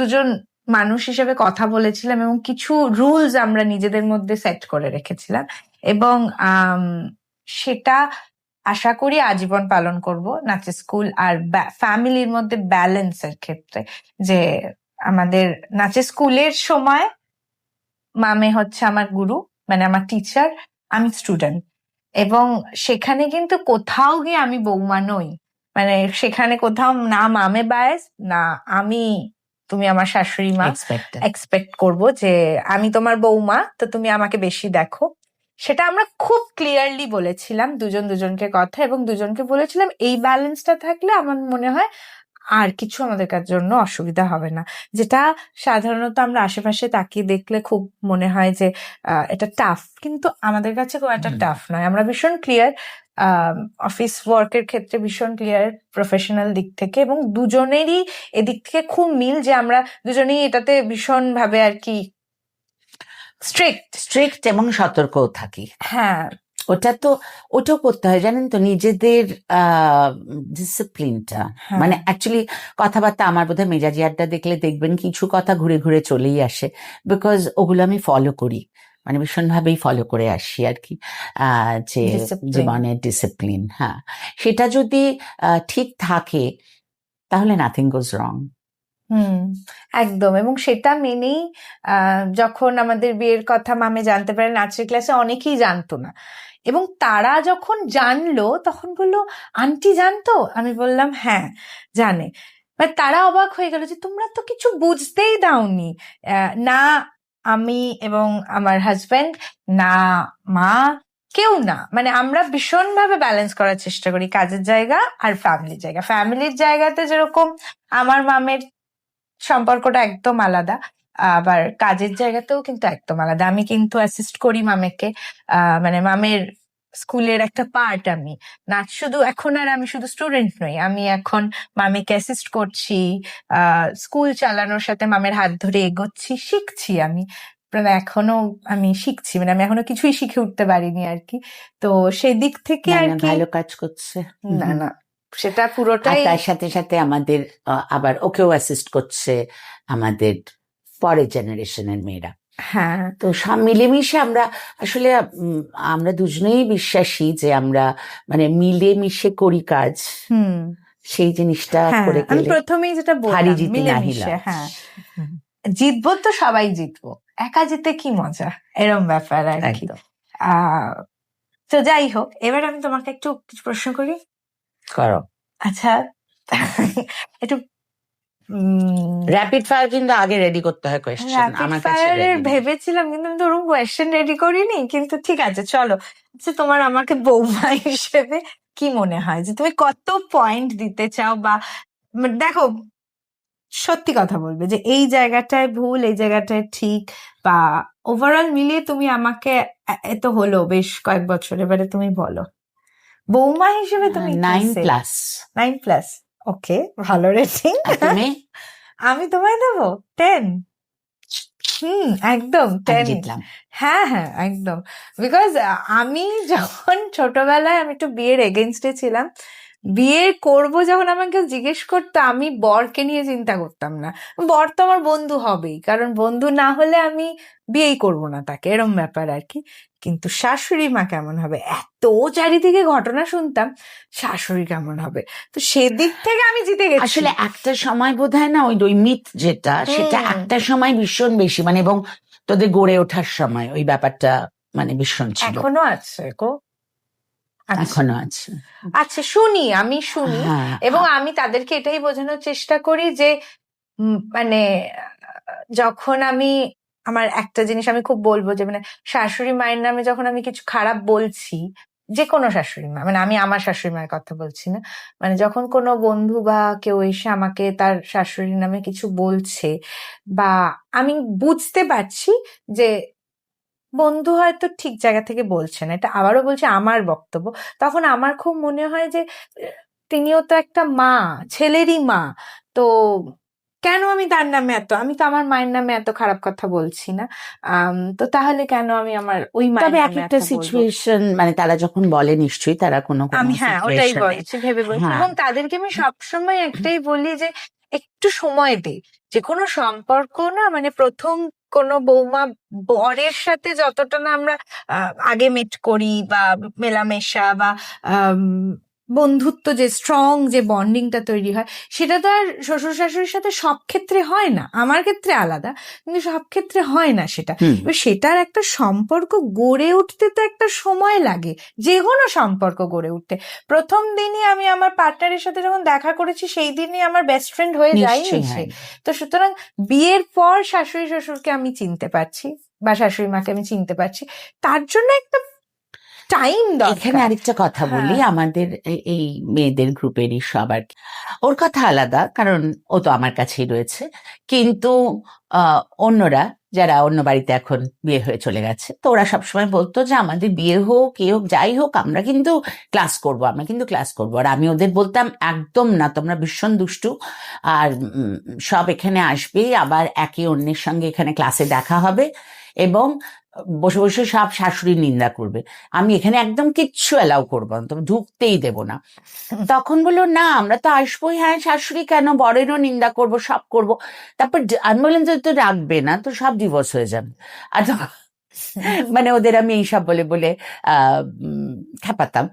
S1: দুজন মানুষ হিসেবে কথা বলেছিলাম এবং কিছু রুলস আমরা নিজেদের মধ্যে সেট করে রেখেছিলাম, এবং সেটা আশা করি আজীবন পালন করব নাচের স্কুল আর ফ্যামিলির মধ্যে ব্যালেন্সের ক্ষেত্রে। যে আমাদের নাচের স্কুলের সময় মামে হচ্ছে আমার গুরু, মানে আমার টিচার, আমি স্টুডেন্ট, এবং সেখানে কিন্তু কোথাও গিয়ে আমি বৌমা নই, মানে সেখানে কোথাও না মামে বায়াস, না আমি, তুমি আমার শাশুড়ি মা
S2: expected.
S1: এক্সপেক্ট করব যে আমি তোমার বৌমা, তো তুমি আমাকে বেশি দেখো। সেটা আমরা খুব ক্লিয়ারলি বলেছিলাম দুজনকে কথা, এবং দুজনকে বলেছিলাম এই ব্যালেন্সটা থাকলে আমার মনে হয় আর কিছু আমাদের জন্য অসুবিধা হবে না। যেটা সাধারণত আমরা আশেপাশে তাকিয়ে দেখলে খুব মনে হয় যে এটা টাফ, কিন্তু আমাদের কাছে খুব একটা টাফ নয়। আমরা ভীষণ ক্লিয়ার, অফিস ওয়ার্কের ক্ষেত্রে ভীষণ ক্লিয়ার প্রফেশনাল দিক থেকে, এবং দুজনেরই এদিক থেকে খুব মিল যে আমরা দুজনেই এটাতে ভীষণ ভাবে আর কি
S2: স্ট্রিক্ট এবং সতর্কও থাকি।
S1: হ্যাঁ,
S2: ওটাও করতে হয়, জানেন তো, নিজেদের ডিসিপ্লিনটা,
S1: হ্যাঁ।
S2: মানে অ্যাকচুয়ালি কথাবার্তা আমার বোধহয় মেজাজি আড্ডা দেখলে দেখবেন কিছু কথা ঘুরে ঘুরে চলেই আসে, বিকজ ওগুলো আমি ফলো করি, মানে ভীষণভাবেই ফলো করে আসি আর কি, যে
S1: Discipline.
S2: জীবনের ডিসিপ্লিন। হ্যাঁ, সেটা যদি ঠিক থাকে তাহলে নাথিং গোজ রং।
S1: একদম, এবং সেটা মেনেই যখন আমাদের বিয়ের কথা মামে জানতে পারে, নাচের ক্লাসে অনেকেই জানতো না, এবং তারা যখন জানলো তখন বললো আন্টি জানতো? আমি বললাম হ্যাঁ জানে। মানে তারা অবাক হয়ে গেল যে তোমরা তো কিছু বুঝতেই দাওনি, না আমি এবং আমার হাজবেন্ড, না মা, কেউ না, মানে আমরা ভীষণভাবে ব্যালেন্স করার চেষ্টা করি কাজের জায়গা আর ফ্যামিলির জায়গা। ফ্যামিলির জায়গাতে যেরকম আমার মামের সম্পর্কটা একদম আলাদা, আবার কাজের জায়গাতেও কিন্তু একদম আলাদা। আমি কিন্তু অ্যাসিস্ট করি মামেকে, মানে মামের স্কুলের একটা পার্ট আমি। নাচ শুধু এখন আর আমি শুধু স্টুডেন্ট নই, আমি এখন মামেকে অ্যাসিস্ট করছি, স্কুল চালানোর সাথে মামের হাত ধরে এগোচ্ছি, শিখছি আমি, মানে এখনো আমি শিখছি, মানে আমি এখনো কিছুই শিখে উঠতে পারিনি আর কি। তো সেদিক থেকে আর কি
S2: ভালো কাজ করছে।
S1: না না, সেটা
S2: আর
S1: পুরোটাই
S2: তার সাথে সাথে আমাদের আবার ওকেও অ্যাসিস্ট করছে আমাদের পরের জেনারেশনের মেয়েরা।
S1: হ্যাঁ,
S2: তো সব মিলেমিশে আমরা আসলে আমরা দুজনেই বিশ্বাসী যে আমরা মানে মিলেমিশে করি কাজ, সেই জিনিসটা
S1: হ্যাঁ,
S2: করে
S1: আমি
S2: গেলে
S1: প্রথমেই যেটা
S2: হারি
S1: বললাম
S2: জিতি নাহি
S1: মিলেমিশে,
S2: লাভ।
S1: হ্যাঁ, জিতবো তো সবাই জিতবো, একা জিতে কি মজা, এরম ব্যাপার আর কি।
S2: একদম।
S1: তো যাই হোক, এবার আমি তোমাকে একটু কিছু প্রশ্ন করি।
S2: করো।
S1: আচ্ছা, একটু
S2: র্যাপিড ফায়ার কিন্তু আগে রেডি করতে হয় কোয়েশ্চেন,
S1: র্যাপিড
S2: আমার কাছে
S1: ফায়ারের
S2: ready নেই।
S1: ভেবেছিলাম, কিন্তু আমি তো ওরকম কোয়েশ্চেন রেডি করিনি, কিন্তু ঠিক আছে চলো। আচ্ছা, তোমার আমাকে বৌমা হিসেবে কি মনে হয় যে তুমি কত পয়েন্ট দিতে চাও, বা দেখো সত্যি কথা বলবে যে এই জায়গাটায় ভুল, এই জায়গাটায় ঠিক, বা ওভারঅল মিলিয়ে তুমি আমাকে, এত হলো বেশ কয়েক বছর, এবারে তুমি বলো বৌমা হিসেবে তুমি
S2: 9+।
S1: 9+, ওকে, ভালো রেটিং।
S2: তুমি?
S1: আমি তোমায় দেবো 10। একদম
S2: আমি
S1: 10।
S2: জিতলাম।
S1: হ্যাঁ হ্যাঁ, একদম, বিকজ আমি যখন ছোটবেলায় আমি একটু বিয়ের এগেনস্টে ছিলাম, বিয়ে করব যখন আমাকে কেউ জিজ্ঞেস করতো, আমি বরকে নিয়ে চিন্তা করতাম না, বর তো আমার বন্ধু হবেই, কারণ বন্ধু না হলে আমি বিয়েই করব না তাকে, এরম ব্যাপার আর কি। কিন্তু শাশুড়ি মা কেমন হবে, এত চারিদিকে ঘটনা শুনতাম, শাশুড়ি কেমন হবে, তো সেদিক থেকে আমি জিতে গেছি।
S2: আসলে একটা সময় বোধহয় না ওই মিথ যেটা, সেটা একটা সময় ভীষণ বেশি, মানে এবং তোদের গড়ে ওঠার সময় ওই ব্যাপারটা মানে ভীষণ ছিল।
S1: এখনো আছে গো,
S2: এখনো আছে।
S1: আচ্ছা, আমি শুনি,
S2: হ্যাঁ,
S1: এবং আমি তাদেরকে এটাই বোঝানোর চেষ্টা করি যে মানে যখন আমি, আমার একটা জিনিস আমি খুব বলবো যে মানে শাশুড়ি মায়ের নামে যখন আমি কিছু খারাপ বলছি, যে কোনো শাশুড়ি মা, মানে আমি আমার শাশুড়ি মায়ের কথা বলছি না, মানে যখন কোনো বন্ধু বা কেউ এসে আমাকে তার শাশুড়ির নামে কিছু বলছে, বা আমি বুঝতে পারছি যে বন্ধু হয়তো ঠিক জায়গা থেকে বলছে না, এটা আবারও বলছে আমার বক্তব্য, তখন আমার খুব মনে হয় যে তিনিও তো একটা মা, ছেলেরই মা, তো কেন আমি তার নামে আমি তো আমার মায়ের নামে এত খারাপ কথা বলছি না, তো তাহলে কেন আমি আমার ওই মায়ের
S2: তবে এক
S1: নামে
S2: একটা
S1: একটা বলবো?
S2: সিচুয়েশন, মানে তারা যখন বলে নিশ্চয়ই তারা কোনো
S1: আমি হ্যাঁ ওটাই
S2: সিচুয়েশনে।
S1: বলছি, ভেবে বলছি,
S2: হ্যাঁ,
S1: এবং তাদেরকে আমি সবসময় একটাই বলি যে একটু সময় দে। যে কোনো সম্পর্ক না, মানে প্রথম কোনো বৌমা বরের সাথে যতটা না আমরা আগে মেট করি বা মেলামেশা বা আম, বন্ধুত্ব, যে স্ট্রং যে বন্ডিংটা তৈরি হয়, সেটা তো আর শ্বশুর শাশুড়ির সাথে সব ক্ষেত্রে হয় না। আমার ক্ষেত্রে আলাদা, কিন্তু সব ক্ষেত্রে হয় না সেটা। এবার সেটার একটা সম্পর্ক গড়ে উঠতে তো একটা সময় লাগে, যে কোনো সম্পর্ক গড়ে উঠতে। প্রথম দিনই আমি আমার পার্টনারের সাথে যখন দেখা করেছি, সেই দিনই আমার বেস্ট ফ্রেন্ড হয়ে যায়নি
S2: নিশ্চয়ই
S1: সে।
S2: হয়।
S1: তো সুতরাং বিয়ের পর শাশুড়ি শ্বশুরকে আমি চিনতে পারছি, বা শাশুড়ি মাকে আমি চিনতে পারছি, তার জন্য একটা টাইম
S2: এখানে
S1: দরকার।
S2: আরেকটা কথা বলি,
S1: হ্যাঁ,
S2: আমাদের এই মেয়েদের গ্রুপেরই সবার, ওর কথা আলাদা, কারণ ও তো আমার কাছেই রয়েছে, কিন্তু অন্যরা যারা অন্য বাড়িতে এখন বিয়ে হয়ে চলে গেছে, তো ওরা সবসময় বলতো যে আমাদের বিয়ে হোক এ হোক যাই হোক, আমরা কিন্তু ক্লাস করব, আমরা কিন্তু ক্লাস করব। আর আমি ওদের বলতাম একদম না, তোমরা ভীষণ দুষ্টু, আর সব এখানে আসবে, আবার একে অন্যের সঙ্গে এখানে ক্লাসে দেখা হবে, এবং বসে বসে সব শাশুড়ির নিন্দা করবে। আমি এখানে একদম কিচ্ছু অ্যালাউ করবো না, তবে ঢুকতেই দেবো না। তখন বললো না আমরা তো আসবোই, হ্যাঁ শাশুড়ি কেন, বরেরও নিন্দা করব, সব করব। তারপর আমি বললাম যে তো রাখবে না তো সব ডিভোর্স হয়ে যাবে। আর মানে ওদের আমি এইসব বলে বলে খেপাতাম।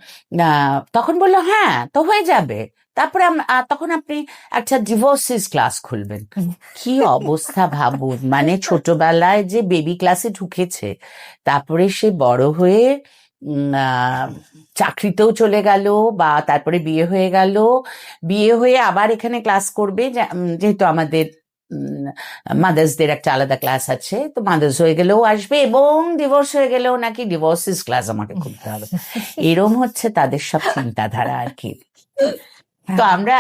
S2: তখন বললো হ্যাঁ তো হয়ে যাবে, তারপরে তখন আপনি একটা ডিভোর্সিস ক্লাস খুলবেন। কি অবস্থা ভাবুন, মানে ছোটবেলায় যে বেবি ক্লাসে ঢুকেছে, তারপরে সে বড় হয়ে চাকরিতেও চলে গেল, বা তারপরে বিয়ে হয়ে গেল, বিয়ে হয়ে আবার এখানে ক্লাস করবে, যেহেতু আমাদের মাদার্সদের একটা আলাদা ক্লাস আছে, তো মাদার্স হয়ে গেলেও আসবে, এবং ডিভোর্স হয়ে গেলেও নাকি ডিভোর্সিস ক্লাস আমাকে খুলতে হবে। এরম হচ্ছে তাদের সব চিন্তাধারা আর কি। তো আমরা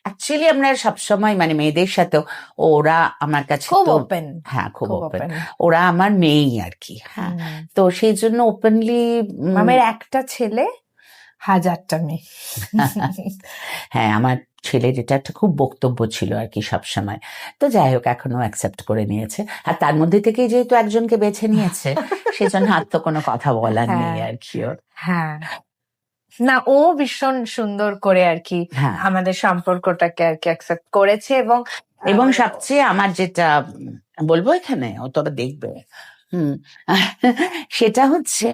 S2: অ্যাকচুয়ালি আমরা সবসময় মানে মেয়েদের সাথেও, ওরা আমার কাছে
S1: খুব
S2: তো
S1: ওপেন,
S2: হ্যাঁ খুব
S1: খুব
S2: ওপেন,
S1: ওপেন।
S2: ওরা আমার মেয়েই আর কি। হ্যাঁ, তো সেই জন্য ওপেনলি।
S1: আমার একটা ছেলে, হাজারটা মেয়ে।
S2: হ্যাঁ, আমার ছেলের এটা একটা খুব বক্তব্য ছিল আর কি সবসময়। তো যাই হোক, এখনো অ্যাকসেপ্ট করে নিয়েছে, আর তার মধ্যে থেকেই যেহেতু একজনকে বেছে নিয়েছে, সেজন্য আর তো কোনো কথা বলার নেই আর কি ওর।
S1: হ্যাঁ, না ও ভীষণ সুন্দর করে আর কি
S2: হ্যাঁ,
S1: আমাদের সম্পর্কটাকে আর কি অ্যাকসেপ্ট করেছে, এবং
S2: এবং সবচেয়ে আমার যেটা বলবো এখানে, ও তো আবার দেখবে, হুম, সেটা হচ্ছে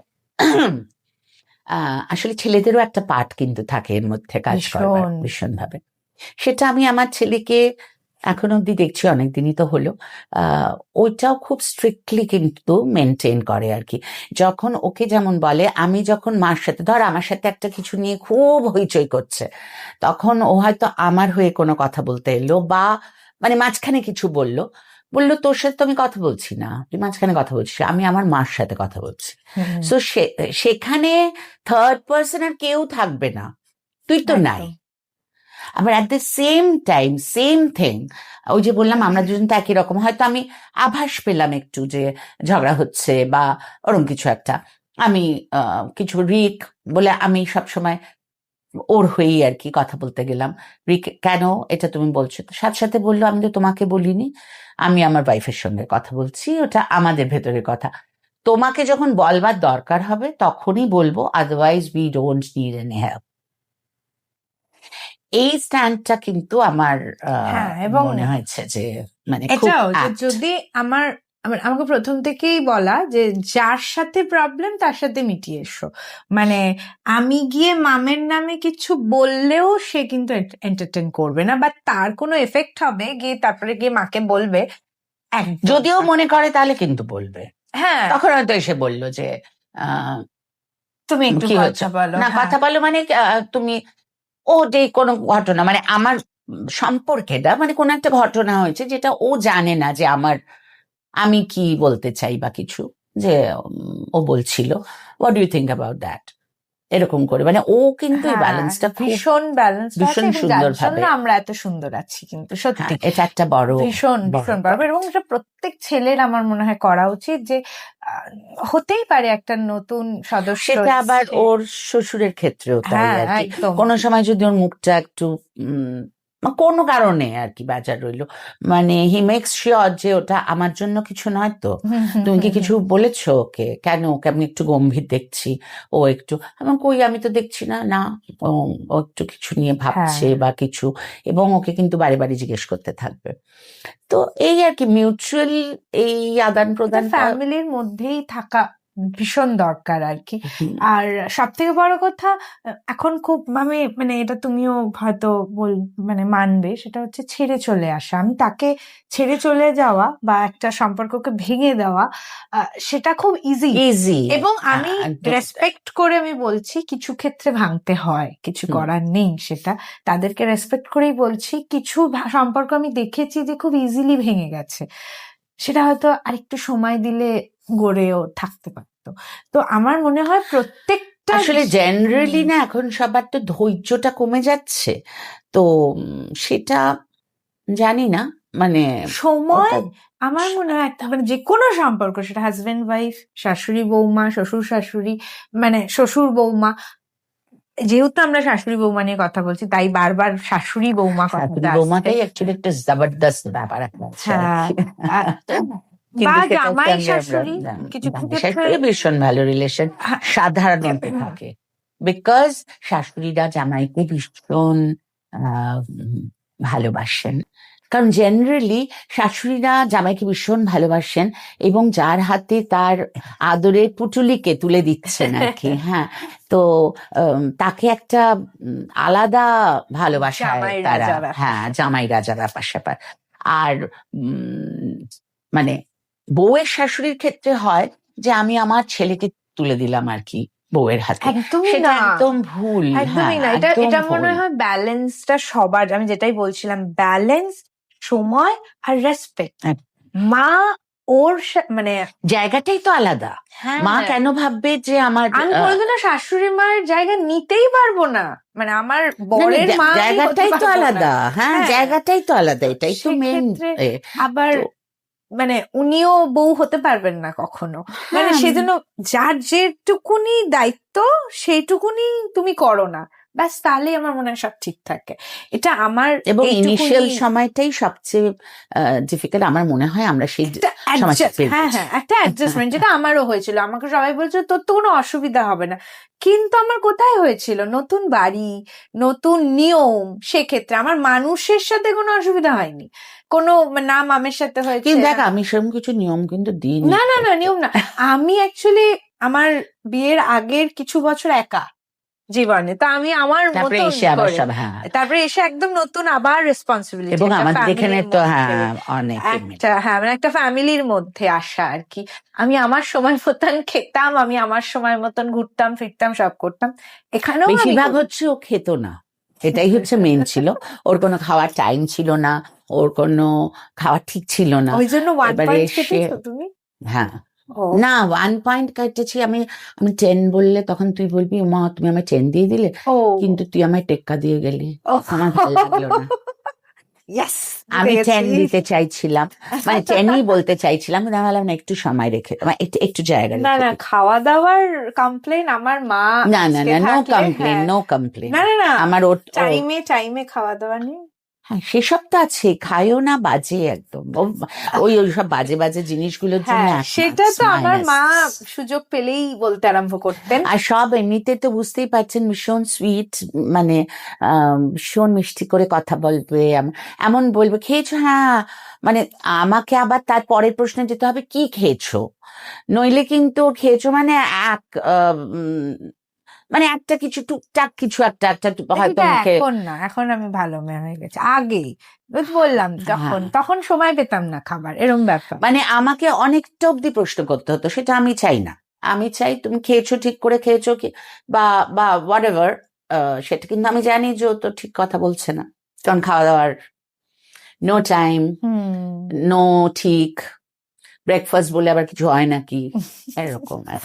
S2: আসলে ছেলেদেরও একটা পার্ট কিন্তু থাকে এর মধ্যে কাজ করবার
S1: ভীষণ
S2: ভীষণভাবে। সেটা আমি আমার ছেলেকে এখন অব্দি দেখছি, অনেকদিনই তো হলো, ওইটাও খুব স্ট্রিক্টলি কিন্তু মেনটেন করে আর কি। যখন ওকে যেমন বলে, আমি যখন মার সাথে, ধর আমার সাথে একটা কিছু নিয়ে খুব হইচই করছে, তখন ও হয়তো আমার হয়ে কোনো কথা বলতে এলো, বা মানে মাঝখানে কিছু বললো, তোর সাথে তো আমি কথা বলছি না, তুই মাঝখানে কথা বলছিস, আমি আমার মার সাথে কথা বলছি। সো সেখানে থার্ড পার্সন আর কেউ থাকবে না, তুই তো নাই।
S1: একদম।
S2: আবার at the same time same thing, ওই যে বললাম আমরা দুজন তো একই রকম, হয়তো আমি আভাস পেলাম একটু যে ঝগড়া হচ্ছে বা ওরম কিছু একটা, আমি কিছু রিক বলে আমি সবসময় ওর হয়েই আর কি কথা বলতে গেলাম, রিক কেন এটা তুমি বলছো, তো সাথে সাথে বললো আমি তো তোমাকে বলিনি, আমি আমার ওয়াইফের সঙ্গে কথা বলছি, ওটা আমাদের ভেতরের কথা, তোমাকে যখন বলবার দরকার হবে তখনই বলবো, otherwise we don't need any help. এই স্ট্যান্ডটা কিন্তু আমার
S1: হ্যাঁ, এবং
S2: মনে হয়েছে যে মানে খুব
S1: এটাও যে
S2: apt।
S1: যদি আমাকে প্রথম থেকেই বলা যে যার সাথে প্রবলেম তার সাথে মিটিয়ে এসো, মানে আমি গিয়ে মামের নামে কিছু বললেও সে কিন্তু এন্টারটেন করবে না, বা তার কোনো এফেক্ট হবে গিয়ে তারপরে গিয়ে মাকে বলবে, একদম
S2: যদিও
S1: না।
S2: মনে করে তাহলে কিন্তু বলবে,
S1: হ্যাঁ,
S2: তখন হয়তো এসে বললো যে আহ,
S1: তুমি একটু
S2: কি হচ্ছে,
S1: কথা বলো।
S2: না
S1: হ্যাঁ,
S2: কথা বলো মানে তুমি, ও যে কোনো ঘটনা, মানে আমার সম্পর্কেটা মানে কোনো একটা ঘটনা হয়েছে যেটা ও জানে না যে আমি কি বলতে চাই বা কিছু, যে ও বলছিল what do you think about that, এরকম করে, মানে ও কিন্তু এই
S1: হ্যাঁ,
S2: ব্যালেন্সটা খুব
S1: ভীষণ ব্যালেন্স
S2: ভীষণ
S1: আছে, এবং যার
S2: সুন্দর
S1: জন্য
S2: ভাবে,
S1: আমরা এত সুন্দর আছি, কিন্তু সত্যি
S2: হ্যাঁ, এটা একটা বড়
S1: ভীষণ
S2: বড়
S1: ভীষণ বড়। এবং এটা প্রত্যেক ছেলের আমার মনে হয় করা উচিত, যে হতেই পারে একটা নতুন সদস্য
S2: সেটা আবার
S1: এসছে।
S2: ওর শ্বশুরের ক্ষেত্রেও তাই
S1: হ্যাঁ,
S2: আর কি।
S1: একদম।
S2: কোনো সময় যদি ওর মুখটা একটু কোনো কারণে আর কি বেজার রইলো, মানে হি মেক্স শিওর যে ওটা আমার জন্য কিছু নয় তো।
S1: হুম, হুম,
S2: তুমি কি
S1: হুম,
S2: কিছু
S1: হুম।
S2: বলেছো ওকে? কেন ওকে আমি একটু গম্ভীর দেখছি? ও একটু, আমি কই, আমি তো দেখছি না। না, ও ও একটু কিছু নিয়ে ভাবছে
S1: হ্যাঁ,
S2: বা কিছু, এবং ওকে কিন্তু বারে বারে জিজ্ঞেস করতে থাকবে। তো এই আর কি মিউচুয়াল এই আদান
S1: এটা
S2: প্রদানটা।
S1: ফ্যামিলির মধ্যেই থাকা ভীষণ দরকার আর কি।
S2: হুম,
S1: আর সব থেকে বড় কথা, এখন খুব আমি মানে এটা তুমিও হয়তো মানে মানবে, সেটা হচ্ছে ছেড়ে চলে আসা। আমি তাকে ছেড়ে চলে যাওয়া বা একটা সম্পর্ককে ভেঙে দেওয়া, সেটা খুব ইজি।
S2: ইজি।
S1: এবং আমি রেসপেক্ট করে আমি বলছি, কিছু ক্ষেত্রে ভাঙতে হয়, কিছু
S2: হুম।
S1: করার নেই, সেটা তাদেরকে রেসপেক্ট করেই বলছি। কিছু সম্পর্ক আমি দেখেছি যে খুব ইজিলি ভেঙে গেছে, সেটা হয়তো আরেকটু সময় দিলে গড়েও থাকতে পারতো। তো আমার মনে হয় প্রত্যেকটা
S2: আসলে জেনারেলি না এখন সবার তো ধৈর্যটা কমে যাচ্ছে, তো সেটা জানি না, মানে
S1: সময়,
S2: ওটা
S1: আমার মনে হয় একটা মানে যে কোনো সম্পর্ক, সেটা হাজবেন্ড ওয়াইফ, শাশুড়ি বৌমা, শ্বশুর শাশুড়ি, মানে শ্বশুর বৌমা, যেহেতু আমরা শাশুড়ি বৌমা নিয়ে কথা বলছি তাই বারবার শাশুড়ি বৌমা
S2: শাশুড়ি
S1: কথাটা আসছে।
S2: বৌমাটাই অ্যাকচুয়ালি একটা জবরদস্ত ব্যাপার একটা আছে আর
S1: হ্যাঁ,
S2: কি।
S1: বা
S2: কিন্তু সেটা
S1: জামাই
S2: সঙ্গে আমরা
S1: শাশুড়ি কিছু কিছু ক্ষেত্রে।
S2: শাশুড়ি ভীষণ ভালো রিলেশন
S1: হ্যাঁ,
S2: সাধারণত থাকে, বিকজ শাশুড়িরা জামাইকে ভীষণ ভালোবাসেন। কারণ জেনারেলি শাশুড়িরা জামাইকে ভীষণ ভালোবাসেন, এবং যার হাতে তার আদরের পুটুলিকে তুলে দিচ্ছেন আর কি, হ্যাঁ, তো তাকে একটা আলাদা ভালোবাসায়
S1: জামাই
S2: তারা,
S1: রাজা ব্যাপার।
S2: হ্যাঁ, জামাই রাজা ব্যাপার স্যাপার। আর উম, মানে বউয়ের শাশুড়ির ক্ষেত্রে হয় যে আমি আমার ছেলেকে তুলে দিলাম আর কি বউয়ের হাতে,
S1: একদমই
S2: সেটা
S1: না,
S2: একদম ভুল। হ্যাঁ,
S1: একদমই না। এটা
S2: একদম
S1: এটা
S2: ভুল।
S1: মনে হয় ব্যালেন্সটা সবার, আমি যেটাই বলছিলাম, ব্যালেন্স, সময় আর রেসপেক্ট।
S2: এক-
S1: মা ওর মানে
S2: জায়গাটাই তো আলাদা।
S1: হ্যাঁ,
S2: মা কেন ভাববে যে আমার
S1: আমি বলবো না শাশুড়ি মার জায়গা নিতেই পারবো না, মানে আমার বরের মা আমি হতে
S2: জায়গাটাই তো
S1: পারবো না।
S2: আলাদা, হ্যাঁ,
S1: হ্যাঁ,
S2: জায়গাটাই তো আলাদা, এটাই তো মেন।
S1: সেক্ষেত্রে আবার মানে উনিও বউ হতে পারবেন না কখনো, মানে
S2: হ্যাঁ,
S1: সেজন্য যার যেটুকুনি দায়িত্ব সেইটুকুনি তুমি করো না, ব্যাস, তাহলেই আমার মনে হয় সব ঠিক থাকে। এটা আমার
S2: এবং ইনিশিয়াল
S1: এইটুকুনি
S2: সময়টাই সবচেয়ে ডিফিকাল্ট আমার মনে হয়, আমরা সেই
S1: একটা
S2: সময়টা
S1: অ্যাডজাস্ট,
S2: পেয়ে
S1: হ্যাঁ
S2: গেছি।
S1: হ্যাঁ, একটা অ্যাডজাস্টমেন্ট, যেটা আমারও হয়েছিল। আমাকে সবাই বলছে তোর তো কোনো অসুবিধা হবে না, কিন্তু আমার কোথায় হয়েছিল, নতুন বাড়ি, নতুন নিয়ম, সেক্ষেত্রে আমার মানুষের সাথে কোনো অসুবিধা হয়নি, কোনো না মামের সাথে হয়েছে
S2: কিন্তু দেখ, আমি সেরকম কিছু নিয়ম কিন্তু দিইনি।
S1: না না না, নিয়ম না। আমি অ্যাকচুয়ালি আমার বিয়ের আগের কিছু বছর একা জীবনে, তো আমি আমার
S2: তারপরে
S1: মতন
S2: এসে আবার
S1: করে,
S2: সব, হ্যাঁ,
S1: তারপরে এসে একদম নতুন আবার রেসপন্সিবিলিটি,
S2: এবং
S1: একটা
S2: আমাদের এখানে
S1: ফ্যামিলির
S2: তো,
S1: মধ্যে,
S2: হ্যাঁ, অনেক
S1: একটা হ্যাঁ মানে একটা ফ্যামিলির মধ্যে আসা আর কি। আমি আমার সময় মতন খেতাম, আমি আমার সময় মতন ঘুরতাম ফিরতাম, সব করতাম। এখানেও আমি
S2: বেশিরভাগ
S1: করি।
S2: হচ্ছে ও খেত না, এটাই হচ্ছে মেন ছিল। ওর কোনো খাওয়ার টাইম ছিল না, ওর কোনো খাওয়া ঠিক ছিল না।
S1: ওই জন্য 1
S2: এবারে
S1: পয়েন্ট
S2: এসে,
S1: কেটেছো তুমি?
S2: হ্যাঁ,
S1: ও
S2: না 1 পয়েন্ট কাটেছি আমি। আমি 10 বললে তখন তুই বলবি মা তুমি আমায় 10 দিয়ে দিলে,
S1: ও
S2: কিন্তু তুই আমায় টেক্কা দিয়ে গেলি,
S1: ও
S2: আমার ভালো লাগলো না।
S1: ইয়েস,
S2: আমি 10 দিতে চাইছিলাম, মানে 10ই বলতে চাইছিলাম, কিন্তু আমি ভাবলাম না, একটু সময় রেখে, মানে একটু জায়গা
S1: না
S2: রেখে
S1: না,
S2: দিই।
S1: খাওয়া দাওয়ার কমপ্লেন আমার মা
S2: না না
S1: আজকে
S2: না, নো
S1: থাকলে,
S2: কমপ্লেন,
S1: হ্যাঁ,
S2: নো কমপ্লেন।
S1: না না না,
S2: আমার
S1: টাইমে টাইমে খাওয়া দাওয়া নেই।
S2: হ্যাঁ, সেসব তো আছে, খায়ও না, বাজে একদম, ওই সব বাজে বাজে জিনিসগুলোর জন্য
S1: হ্যাঁ,
S2: এক
S1: সেটা তো আমার
S2: মাইনাস।
S1: মা সুযোগ পেলেই বলতে আরম্ভ করতেন।
S2: আর সব এমনিতে তো বুঝতেই পারছেন ভীষণ সুইট, মানে ভীষণ মিষ্টি করে কথা বলবে, এমন বলবে খেয়েছো, হ্যাঁ, মানে আমাকে আবার তার পরের প্রশ্নে যেতে হবে কি খেয়েছো, নইলে কিন্তু খেয়েছো মানে এক মানে একটা কিছু টুকটাক কিছু একটা একটা হয়তো
S1: কিন্তু
S2: মুখে,
S1: এখন না, এখন আমি ভালো মেয়ে হয়ে গেছি। আগে ওই তো বললাম,
S2: হ্যাঁ,
S1: তখন সময় পেতাম না খাবার, এরম ব্যাপার।
S2: মানে আমাকে অনেকটা অব্দি প্রশ্ন করতে হতো, সেটা আমি চাই না। আমি চাই তুমি খেয়েছো, ঠিক করে খেয়েছো কি, বা বা হোয়াট এভার, সেটা কিন্তু আমি জানি যে ও তো ঠিক কথা বলছে না, কারণ খাওয়া দাওয়ার নো টাইম,
S1: হুম,
S2: নো ঠিক, ব্রেকফাস্ট বলে আবার কিছু হয় নাকি, এরকম আর।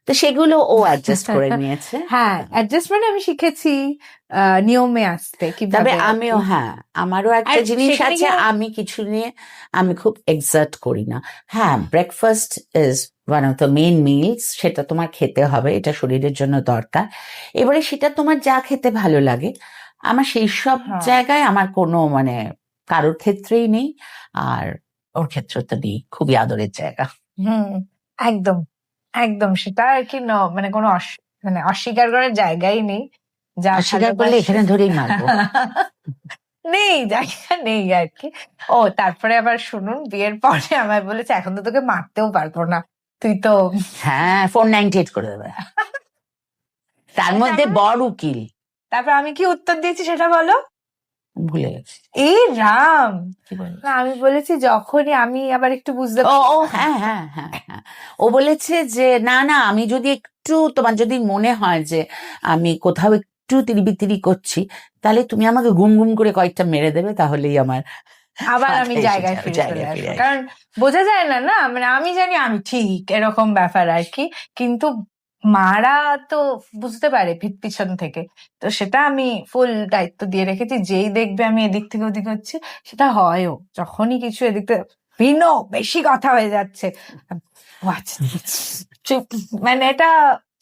S2: তো সেগুলো ও অ্যাডজাস্ট করে নিয়েছে।
S1: হ্যাঁ, অ্যাডজাস্টমেন্ট আমি শিখেছি, নিয়মে আসতে
S2: তবে
S1: কিভাবে আর
S2: আমিও
S1: কি।
S2: হ্যাঁ, আমারও একটা
S1: আর
S2: জিনিস
S1: সেখানে
S2: আছে,
S1: গিয়ে
S2: আমি কিছু নিয়ে আমি খুব এক্সার্ট করি না। হ্যাঁ, breakfast is one of the main meals, সেটা তোমার খেতে হবে, এটা শরীরের জন্য দরকার। এবারে সেটা তোমার যা খেতে ভালো লাগে, আমার সেই সব
S1: হ্যাঁ,
S2: জায়গায় আমার কোনো মানে কারোর ক্ষেত্রেই নেই, আর ওর ক্ষেত্রে তো নেই, খুবই আদরের জায়গা।
S1: হুম, একদম একদম সেটা আর কি মানে কোনো মানে অস্বীকার করার জায়গাই নেই। যা
S2: অস্বীকার করলে
S1: ভালোবাসে
S2: এখানে ধরেই মারবো।
S1: নেই, জায়গা নেই আর কি। ও তারপরে আবার শুনুন, বিয়ের পরে আমায় বলেছে এখন তো তোকে মারতেও পারবো না, তুই তো
S2: হ্যাঁ, 498 করে দেবে, তার মধ্যে
S1: তারপরে
S2: বড় উকিল।
S1: তারপর আমি কি উত্তর দিয়েছি সেটা বলো।
S2: ভুলে গেছি
S1: এই রাম,
S2: কি বলে।
S1: না আমি বলেছি যখনই আমি আবার একটু বুঝতে
S2: ও ও হ্যাঁ হ্যাঁ হ্যাঁ হ্যাঁ, ও বলেছে যে না না, আমি যদি একটু, তোমার যদি মনে হয় যে আমি কোথাও একটু তিরিবিতিরি করছি, তাহলে তুমি আমাকে গুম গুম করে কয়েকটা মেরে দেবে, তাহলেই আমার
S1: আবার আমি
S2: মাথায় এসে
S1: জায়গায়
S2: যাবে,
S1: ফিরে চলে
S2: জায়গায় ফিরে
S1: আসবো,
S2: আসবে।
S1: কারণ বোঝা যায় না না, মানে আমি জানি আমি ঠিক এরকম ব্যাপার আর কি, কিন্তু মারা তো বুঝতে পারে পিছন থেকে। তো সেটা আমি ফুল দায়িত্ব দিয়ে রেখেছি, যেই দেখবে আমি এদিক থেকে ওদিক হচ্ছে, সেটা হয়ও, যখনই কিছু এদিক থেকে ভিন্ন বেশি কথা হয়ে যাচ্ছে, ও আচ্ছা, চুপ, মানে এটা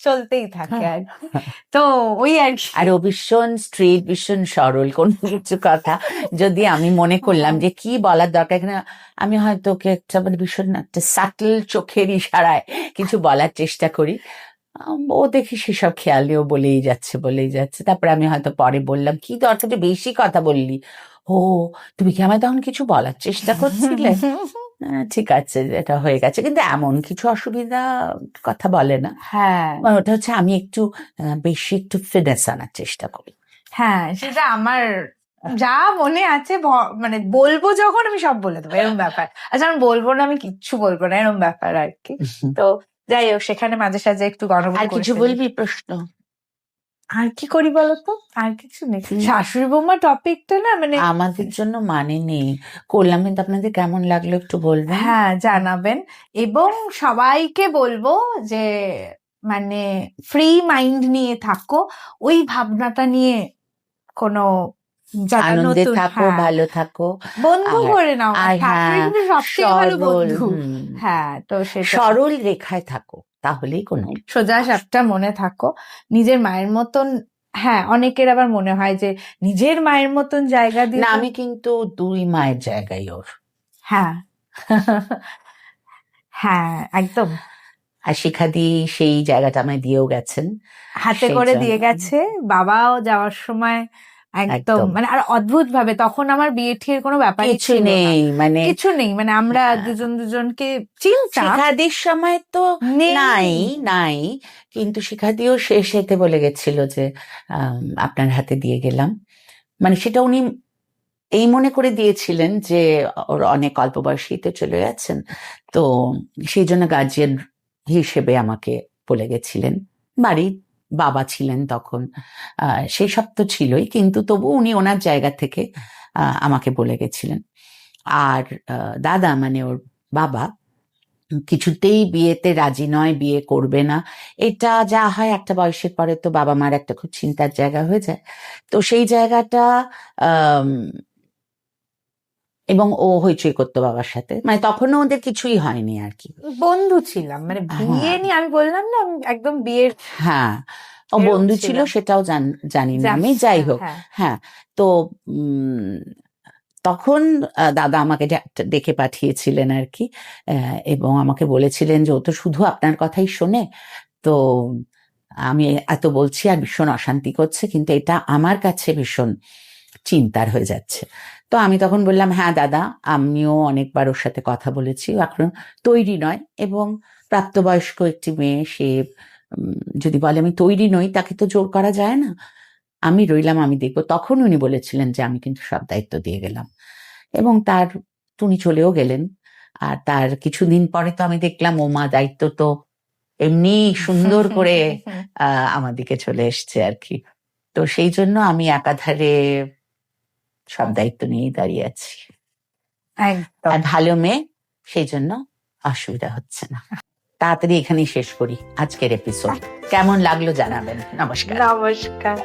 S1: চলতেই থাকে আর কি। তো ওই আর কি।
S2: আর ও ভীষণ স্ট্রেট, ভীষণ সরল, কোনো কিছু কথা যদি আমি মনে করলাম যে কি বলার দরকার এখানে, আমি হয়তো ওকে একটা মানে ভীষণ একটা সাটল চোখের ইশারায় কিছু বলার চেষ্টা করি। ও দেখি সেসব খেয়ালেও বলেই যাচ্ছে, তারপরে আমি হয়তো পরে বললাম কি দরকার, যে বেশি কথা বললি, ও তুমি কি আমায় তখন কিছু বলার চেষ্টা করছিলে? ঠিক আছে, এটা হয়ে গেছে, কিন্তু এমন কিছু অসুবিধা কথা বলে না।
S1: হ্যাঁ
S2: ওটা হচ্ছে আমি একটু বেশি একটু ফিটনেস আনার চেষ্টা করি।
S1: হ্যাঁ, সেটা আমার যা মনে আছে মানে বলবো যখন আমি সব বলে দেবো এরকম ব্যাপার। আচ্ছা আমি বলবো না, আমি কিচ্ছু বলবো না এরকম ব্যাপার আর কি। তো যাই হোক, সেখানে মাঝে সাঝে একটু গন্ডগোল
S2: আর
S1: করে
S2: কিছু
S1: ফেলি।
S2: বলবি প্রশ্ন?
S1: আর কি করি বলতো, আর কিছু নেই, শাশুড়ি বৌমা টপিকটা না মানে
S2: আমাদের জন্য মানে নেই, করলাম, কিন্তু আপনাদের কেমন লাগলো একটু বলবেন।
S1: হ্যাঁ জানাবেন, এবং সবাইকে বলবো যে মানে ফ্রি মাইন্ড নিয়ে থাকো, ওই ভাবনাটা নিয়ে কোনো যারা
S2: আনন্দে
S1: নতুন,
S2: থাকো,
S1: হ্যাঁ
S2: ভালো থাকো,
S1: বন্ধু
S2: আর
S1: করে নাও,
S2: আর
S1: শাশুড়ি
S2: হ্যাঁ,
S1: কিন্তু সব থেকে ভালো
S2: সরল,
S1: বন্ধু। হ্যাঁ, তো সেটা
S2: সরল রেখায় থাকো, তাহলেই কোনো
S1: সোজা সাপটা মনে থাকো, নিজের মায়ের মতন। হ্যাঁ, অনেকের আবার মনে হয় যে নিজের মায়ের মতন জায়গা
S2: না,
S1: দিয়ে,
S2: আমি কিন্তু দুই মায়ের জায়গায় ওর।
S1: হ্যাঁ হ্যাঁ একদম,
S2: আর শিখাদি সেই জায়গাটা আমায় দিয়েও গেছেন,
S1: হাতে
S2: সেই
S1: করে দিয়ে
S2: জন্য
S1: গেছে। বাবাও যাওয়ার সময় একদম
S2: একদম
S1: মানে, আর অদ্ভুত ভাবে তখন আমার বিয়ে ঠিয়ের কোনো ব্যাপারই
S2: কিছু
S1: ছিল না,
S2: নেই মানে।
S1: কিছু নেই, মানে আমরা দুজন দুজনকে চিনতাম,
S2: শিখাদির সময় তো
S1: নেই
S2: নাই নাই, কিন্তু শিখাদিও শেষেতে বলে গেছিল যে আপনার হাতে দিয়ে গেলাম, মানে সেটা উনি এই মনে করে দিয়েছিলেন যে ওর অনেক অল্প বয়সীতে চলে যাচ্ছেন, তো সেই জন্য গার্জিয়ান হিসেবে আমাকে বলে গেছিলেন। বাড়ির বাবা ছিলেন তখন, সেই সব তো ছিলই, কিন্তু তবু উনি ওনার জায়গা থেকে আমাকে বলে গেছিলেন। আর দাদা মানে ওর বাবা কিছুতেই বিয়েতে রাজি নয়, বিয়ে করবে না। এটা যা হয় একটা বয়সের পরে, তো বাবা মার একটা খুব চিন্তার জায়গা হয়ে যায়। তো সেই জায়গাটা এবং ও হইচই করতো বাবার সাথে, মানে তখনও ওদের কিছুই হয়নি আর কি।
S1: বন্ধু ছিলাম, মানে বিয়ে
S2: হ্যাঁ
S1: নিয়ে আমি বললাম না, আমি একদম বিয়ের
S2: হ্যাঁ, ও
S1: এরকম
S2: বন্ধু ছিল
S1: ছিলাম।
S2: সেটাও জানি না আমি, যাই হোক।
S1: হ্যাঁ
S2: হ্যাঁ, তো তখন দাদা আমাকে ডেকে পাঠিয়েছিলেন আর কি, এবং আমাকে বলেছিলেন যে ও তো শুধু আপনার কথাই শোনে, তো আমি এত বলছি আর ভীষণ অশান্তি করছে, কিন্তু এটা আমার কাছে ভীষণ চিন্তার হয়ে যাচ্ছে। তো আমি তখন বললাম হ্যাঁ দাদা, আমিও অনেকবার ওর সাথে কথা বলেছি, এখন তৈরি নয়, এবং প্রাপ্তবয়স্ক একটি মেয়ে, সে যদি বলে আমি তৈরি নই, তাকে তো জোর করা যায় না, আমি রইলাম, আমি দেখবো। তখন উনি বলেছিলেন যে আমি কিন্তু সব দায়িত্ব দিয়ে গেলাম, এবং উনি চলেও গেলেন। আর তার কিছুদিন পরে তো আমি দেখলাম ও মা দায়িত্ব তো এমনি সুন্দর করে আমার দিকে চলে এসছে আর কি। তো সেই জন্য আমি একাধারে সব দায়িত্ব নিয়েই দাঁড়িয়ে আছি,
S1: একদম।
S2: আর ভালো মেয়ে, সেই জন্য অসুবিধা হচ্ছে না। তাড়াতাড়ি এখানেই শেষ করি আজকের এপিসোড। কেমন লাগলো জানাবেন। নমস্কার।
S1: নমস্কার।